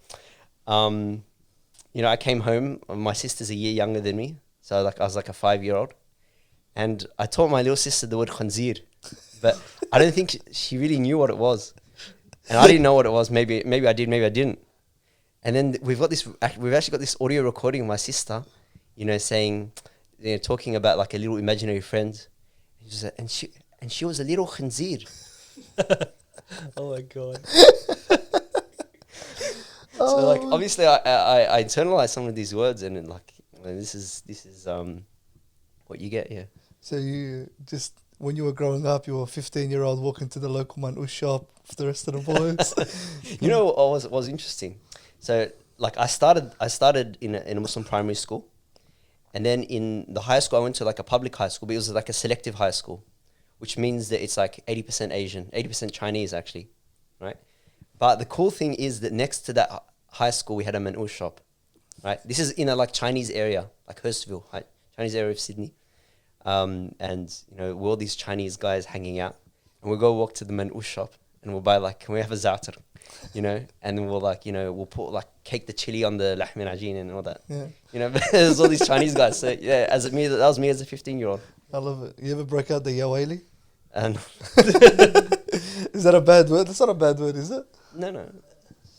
I came home. My sister's a year younger than me, so I was like a 5-year-old, and I taught my little sister the word khanzir, but I don't think she really knew what it was, and I didn't know what it was. Maybe I did, maybe I didn't. And then we've actually got this audio recording of my sister, saying, talking about like a little imaginary friend, and she was a little khanzir. Oh my God. So like obviously I internalized some of these words, and then this is what you get. Yeah. So you just, when you were growing up, you were a 15-year-old walking to the local man'ush shop with the rest of the boys. What was interesting? So like I started in a Muslim primary school, and then in the high school I went to like a public high school, but it was like a selective high school, which means that it's like 80% Asian, 80% Chinese actually, right? But the cool thing is that next to that high school we had a man'ush shop, right? This is in a like Chinese area, like Hurstville, right? Chinese area of Sydney. And we're all these Chinese guys hanging out, and we'll go walk to the man'ush shop, and we'll buy like, can we have a za'atar, and then we'll we'll put like cake the chili on the lahm al-ajin and all that. Yeah. There's all these Chinese guys. So yeah, that was me as a 15-year-old. I love it. You ever break out the yawaili? And Is that a bad word? That's not a bad word, is it? no.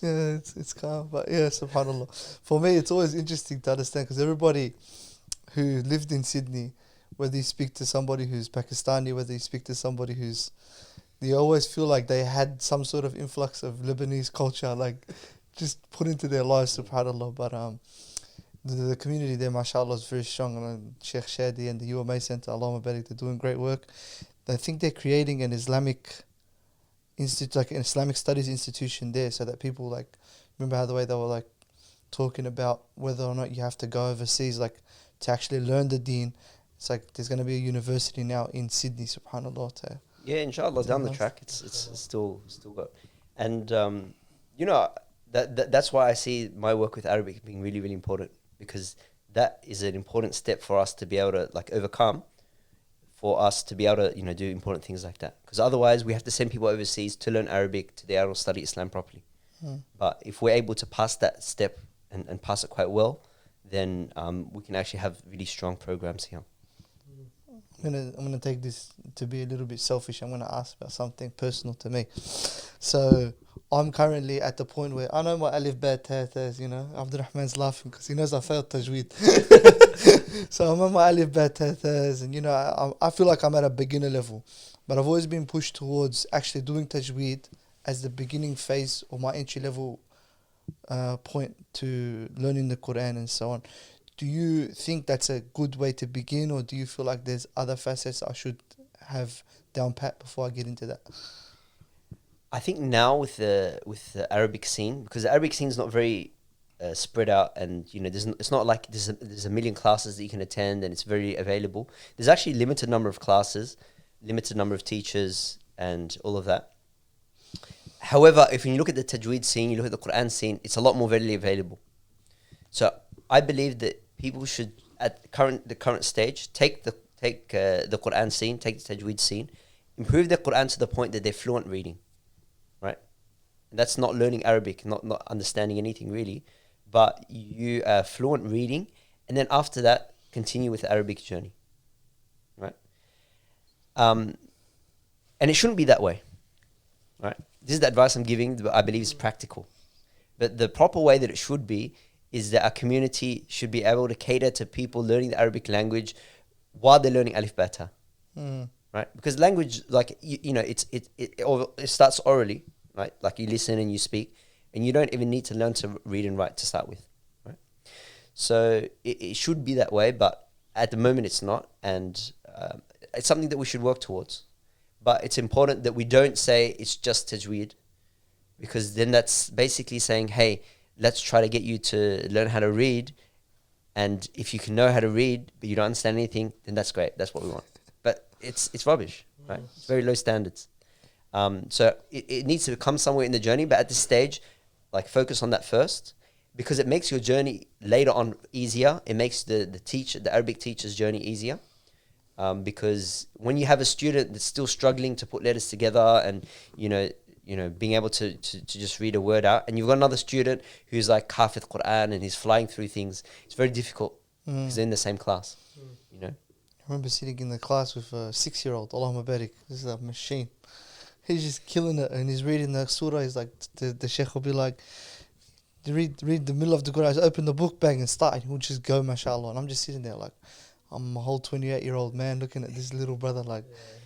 Yeah, it's calm, but yeah, subhanallah. For me, it's always interesting to understand, because everybody who lived in Sydney, whether you speak to somebody who's Pakistani, whether you speak to somebody they always feel like they had some sort of influx of Lebanese culture, like just put into their lives, subhanallah. But the community there, mashallah, is very strong. And Sheikh Shadi and the UMA Centre, Allahumma barik, they're doing great work. I think they're creating an Islamic institute, like an Islamic studies institution there, so that people remember how the way they were like talking about whether or not you have to go overseas, like to actually learn the deen. It's like there's going to be a university now in Sydney, subhanallah. Yeah, inshallah, down the track, it's still got, and that's why I see my work with Arabic being really, really important, because that is an important step for us to be able to overcome, for us to be able to do important things like that. Because otherwise, we have to send people overseas to learn Arabic to be able to study Islam properly. But if we're able to pass that step and pass it quite well, then we can actually have really strong programs here. I'm gonna take this to be a little bit selfish. I'm gonna ask about something personal to me. So I'm currently at the point where I know my alif ba ta, Abdurrahman's laughing because he knows I failed Tajweed. So I'm on my alif bet and I feel like I'm at a beginner level, but I've always been pushed towards actually doing tajweed as the beginning phase or my entry level point to learning the Quran and so on. Do you think that's a good way to begin, or do you feel like there's other facets I should have down pat before I get into that? I think now with the Arabic scene, because the Arabic scene is not very spread out, and it's not like there's a million classes that you can attend, and it's very available. There's actually limited number of classes, limited number of teachers, and all of that. However, if you look at the Tajweed scene, you look at the Quran scene, it's a lot more readily available. So I believe that people should, at the current stage, take the Quran scene, take the Tajweed scene, improve their Quran to the point that they're fluent reading, right? And that's not learning Arabic, not understanding anything really, but you are fluent reading, and then after that, continue with the Arabic journey, right? And it shouldn't be that way, right? This is the advice I'm giving, but I believe is practical. But the proper way that it should be is that our community should be able to cater to people learning the Arabic language while they're learning Alif Bata, right? Because language, like, it starts orally, right? Like you listen and you speak, and you don't even need to learn to read and write to start with, right? So it should be that way, but at the moment it's not, and it's something that we should work towards. But it's important that we don't say it's just Tajweed, because then that's basically saying, hey, let's try to get you to learn how to read, and if you can know how to read but you don't understand anything, then that's great. That's what we want. But it's rubbish, right? It's very low standards. So it needs to come somewhere in the journey, but at this stage, like, focus on that first, because it makes your journey later on easier. It makes the Arabic teacher's journey easier. Because when you have a student that's still struggling to put letters together and being able to just read a word out, and you've got another student who's like Hafidh Quran and he's flying through things, it's very difficult because they're in the same class. I remember sitting in the class with a 6-year-old, Allahumma barik, this is a machine. He's just killing it, and he's reading the surah. He's like, the sheikh will be like, read the middle of the Quran, open the book, bang, and start, and he'll just go, mashallah. And I'm just sitting there like, I'm a whole 28-year-old man looking at this little brother like,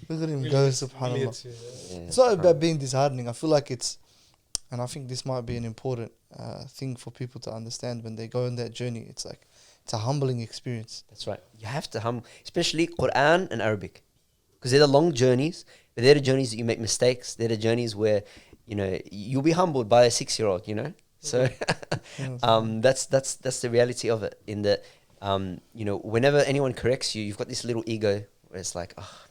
look at him really go, subhanAllah. It's not about being disheartening. I feel like and I think this might be an important thing for people to understand when they go on that journey. It's like, it's a humbling experience. That's right. You have to especially Quran and Arabic, because they're the long journeys, but they're the journeys that you make mistakes. They're the journeys where, you'll be humbled by a 6-year-old, So that's the reality of it, in that, whenever anyone corrects you, you've got this little ego where it's like, oh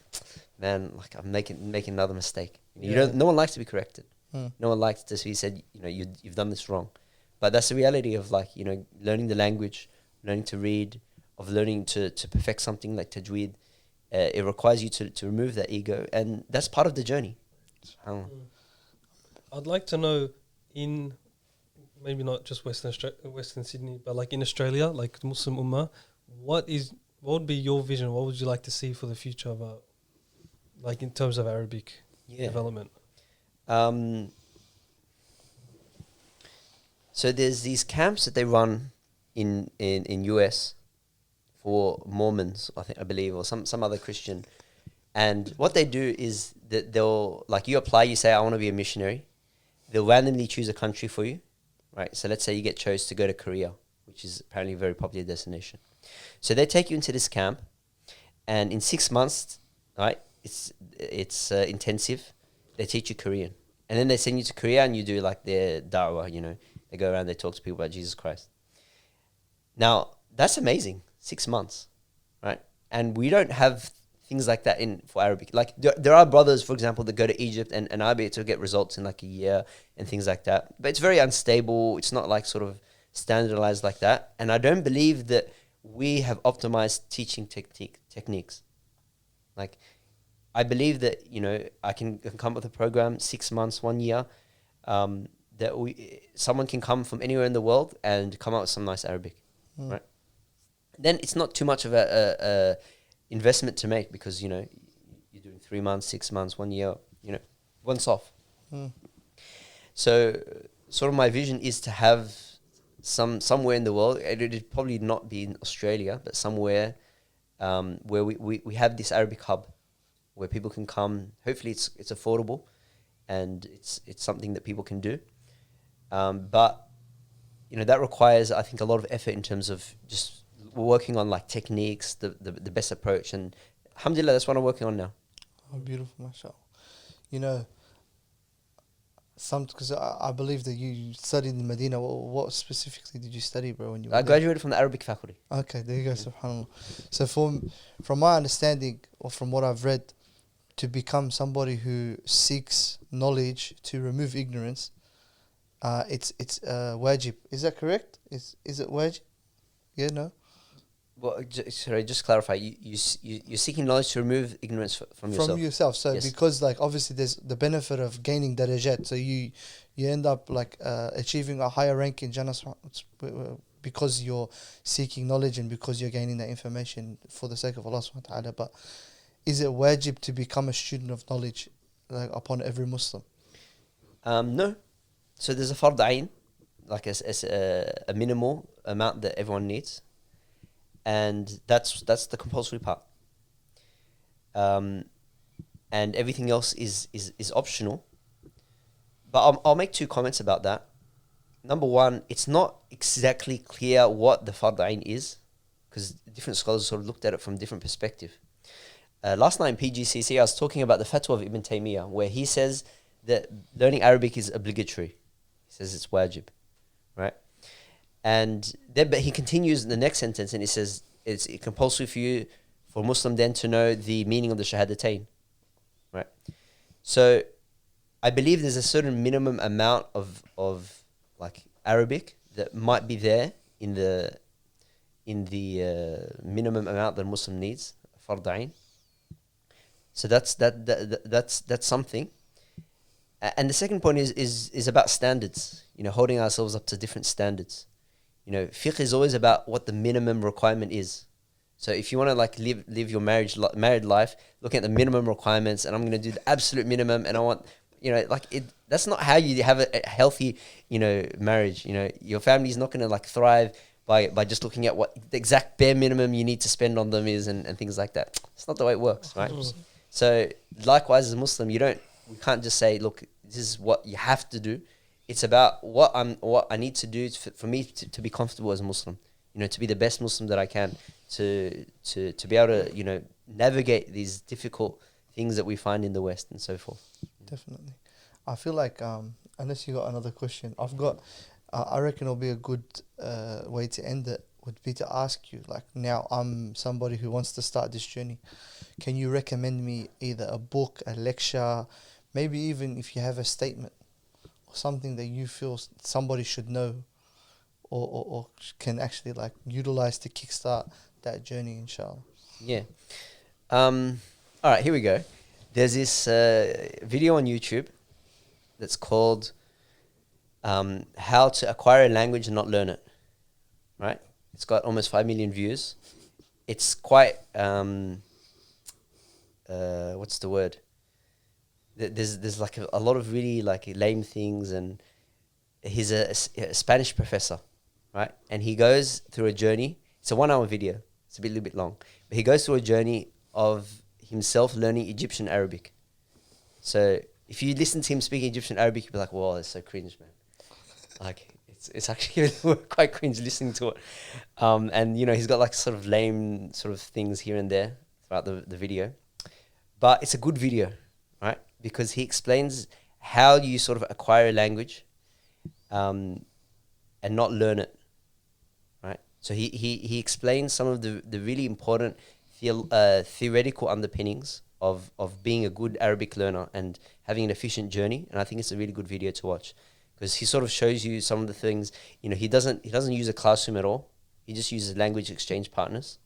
man, like I'm making another mistake. No one likes to be corrected. No one likes to be said, you've done this wrong. But that's the reality of, like, learning the language, learning to read, of learning to perfect something like Tajweed. It requires you to remove that ego, and that's part of the journey. I'd like to know, in maybe not just Western Sydney, but like in Australia, like Muslim Ummah, what would be your vision? What would you like to see for the future about, like, in terms of Arabic development? So there's these camps that they run in US for Mormons, I believe, or some other Christian. And what they do is that they'll, like, you apply, you say, I want to be a missionary. They'll randomly choose a country for you. Right, so let's say you get chose to go to Korea, which is apparently a very popular destination. So they take you into this camp, and in 6 months, right, it's intensive. They teach you Korean, and then they send you to Korea, and you do like their da'wah. They go around, they talk to people about Jesus Christ. Now that's amazing, 6 months, right? And we don't have things like that for Arabic. Like there are brothers, for example, that go to Egypt and Arabic to get results in like a year and things like that. But it's very unstable. It's not like sort of standardized like that. And I don't believe that we have optimized teaching techniques. Like, I believe that, I can come up with a program, 6 months, 1 year, that someone can come from anywhere in the world and come out with some nice Arabic, right? Then it's not too much of a investment to make, because you're doing 3 months, 6 months, 1 year, once off. So sort of my vision is to have somewhere in the world. It'd probably not be in Australia, but somewhere where we have this Arabic hub where people can come. Hopefully, it's affordable, and it's something that people can do. But that requires, I think, a lot of effort in terms of just working on like techniques, the best approach, and alhamdulillah, that's what I'm working on now. Oh, beautiful, mashallah. Because I believe that you studied in Medina. What specifically did you study, bro? When you I graduated from the Arabic faculty. Okay, there you go, subhanallah. So from my understanding, or from what I've read, to become somebody who seeks knowledge to remove ignorance, it's wajib. Is that correct? Is it wajib? Yeah, no? Well, sorry, just clarify. You're seeking knowledge to remove ignorance from yourself. From yourself. So Yes. because like obviously there's the benefit of gaining darajat. So you end up like achieving a higher rank in Jannah because you're seeking knowledge and because you're gaining that information for the sake of Allah subhanahu wa ta'ala. But is it wajib to become a student of knowledge like upon every Muslim? No. So there's a fard ayn, like a minimal amount that everyone needs. And that's the compulsory part. And everything else is optional. But I'll make 2 comments about that. Number one, it's not exactly clear what the fard ayn is, because different scholars sort of looked at it from different perspective. Last night in PGCC, I was talking about the fatwa of Ibn Taymiyyah, where he says that learning Arabic is obligatory. He says it's wajib, right? And then, but he continues in the next sentence and he says it's compulsory for Muslim then to know the meaning of the shahadatain, right? So I believe there's a certain minimum amount of like Arabic that might be there in the minimum amount that a Muslim needs, fard ayn. So that's something. And the second point is about standards, holding ourselves up to different standards. Fiqh is always about what the minimum requirement is. So if you want to like live your married life, looking at the minimum requirements, and I'm going to do the absolute minimum, and I want, that's not how you have a healthy, marriage. Your family is not going to like thrive by just looking at what the exact bare minimum you need to spend on them is and things like that. It's not the way it works, right? So likewise, as a Muslim, we can't just say, look, this is what you have to do. It's about what I need to do for me to be comfortable as a Muslim, to be the best Muslim that I can, to be able to, navigate these difficult things that we find in the West and so forth. Definitely. I feel like, unless you got another question, I reckon it'll be a good way to end it would be to ask you, like, now I'm somebody who wants to start this journey. Can you recommend me either a book, a lecture, maybe even if you have a statement, something that you feel somebody should know or can actually like utilize to kickstart that journey, inshallah? Yeah. All right, here we go. There's this video on YouTube that's called How to Acquire a Language and Not Learn It, right? It's got almost 5 million views. It's quite, what's the word? There's like a lot of really like lame things, and he's a Spanish professor, right? And he goes through a journey. It's a 1-hour video. It's a little bit long, but he goes through a journey of himself learning Egyptian Arabic. So if you listen to him speaking Egyptian Arabic, you'll be like, "Wow, that's so cringe, man!" Like it's actually quite cringe listening to it. And he's got like sort of lame sort of things here and there throughout the video, but it's a good video, right? Because he explains how you sort of acquire a language and not learn it, right? So he explains some of the really important theoretical underpinnings of being a good Arabic learner and having an efficient journey. And I think it's a really good video to watch because he sort of shows you some of the things. He doesn't use a classroom at all. He just uses language exchange partners.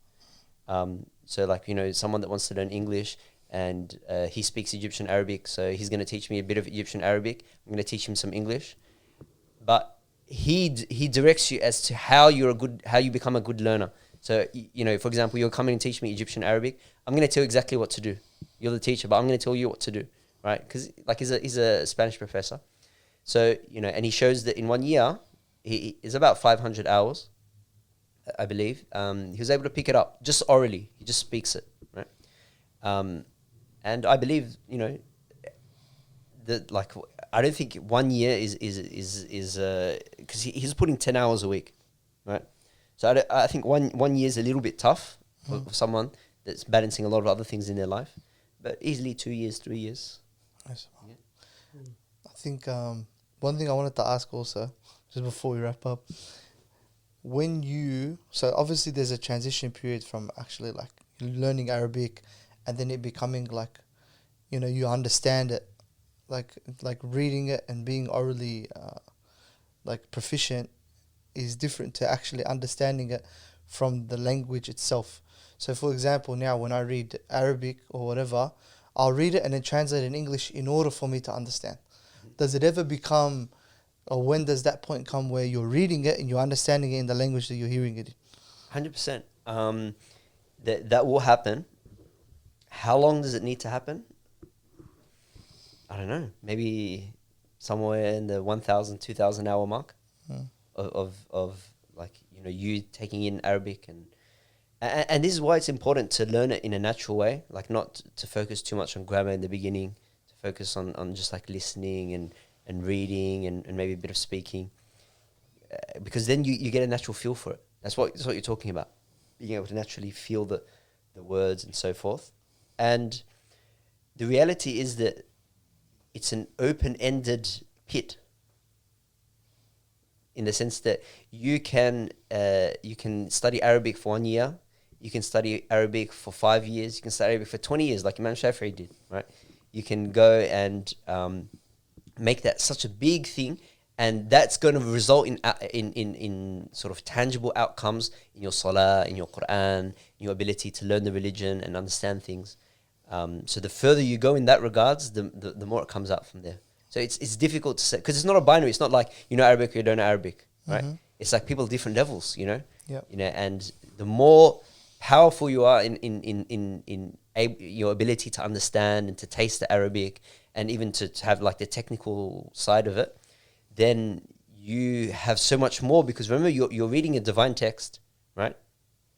So like, someone that wants to learn English, and he speaks Egyptian Arabic, so he's going to teach me a bit of Egyptian Arabic. I'm going to teach him some English, but he directs you as to how you become a good learner. So for example, you're coming and teach me Egyptian Arabic. I'm going to tell you exactly what to do. You're the teacher, but I'm going to tell you what to do, right? Because like he's a Spanish professor, so and he shows that in 1 year It's about 500 hours, I believe. He was able to pick it up just orally. He just speaks it, right? And I believe, you know, that like I don't think 1 year is because he's putting 10 hours a week, right? So I think one year is a little bit tough for someone that's balancing a lot of other things in their life, but easily 2 years, 3 years. Nice. Yeah. I think one thing I wanted to ask also, just before we wrap up, so obviously there's a transition period from actually like learning Arabic and then it becoming like, you know, you understand it, like reading it and being orally like proficient is different to actually understanding it from the language itself. So for example, now when I read Arabic or whatever, I'll read it and then translate it in English in order for me to understand. Does it ever become, or when does that point come where you're reading it and you're understanding it in the language that you're hearing it in? 100%. That will happen. How long does it need to happen? I don't know. Maybe somewhere in the 1,000, 2,000 hour mark of like, you know, you taking in Arabic and this is why it's important to learn it in a natural way, like not to focus too much on grammar in the beginning, to focus on just like listening and reading and maybe a bit of speaking, because then you get a natural feel for it. That's what you're talking about, being able to naturally feel the words and so forth. And the reality is that it's an open-ended pit, in the sense that you can study Arabic for 1 year, you can study Arabic for 5 years, you can study Arabic for 20 years, like Imam Shafi'i did, right? You can go and make that such a big thing, and that's going to result in sort of tangible outcomes in your salah, in your Quran, in your ability to learn the religion and understand things. So the further you go in that regards, the more it comes out from there. So it's difficult to say, because it's not a binary. It's not like you know Arabic or you don't know Arabic, right? It's like people different levels, you know. Yep. You know, and the more powerful you are in your ability to understand and to taste the Arabic, and even to have like the technical side of it, then you have so much more, because remember you're reading a divine text, right?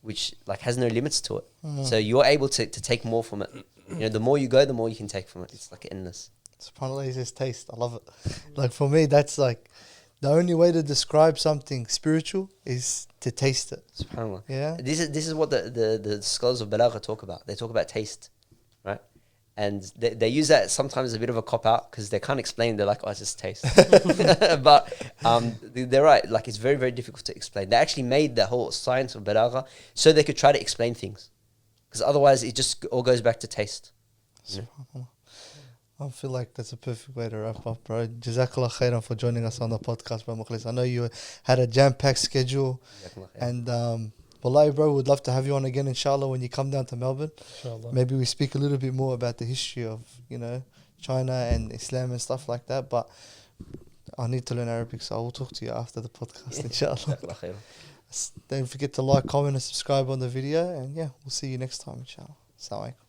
Which like has no limits to it. So you're able to take more from it. You know, the more you go, the more you can take from it. It's like endless. SubhanAllah, it's just taste. I love it. Like for me, that's like the only way to describe something spiritual is to taste it. SubhanAllah. Yeah. This is what the scholars of Balagha talk about. They talk about taste, right? And they use that sometimes as a bit of a cop-out, because they can't explain. They're like, oh, it's just taste. But they're right. Like, it's very, very difficult to explain. They actually made the whole science of Balagha so they could try to explain things. Because otherwise, it just all goes back to taste. You know? I feel like that's a perfect way to wrap up, bro. Jazakallah khairan for joining us on the podcast, bro, Mukhlis. I know you had a jam-packed schedule. And wallahi, bro, we'd love to have you on again, inshallah, when you come down to Melbourne. Inshallah. Maybe we speak a little bit more about the history of, you know, China and Islam and stuff like that. But I need to learn Arabic, so I will talk to you after the podcast, inshallah. Don't forget to like, comment, and subscribe on the video. And yeah, we'll see you next time, inshallah. Assalamu alaikum.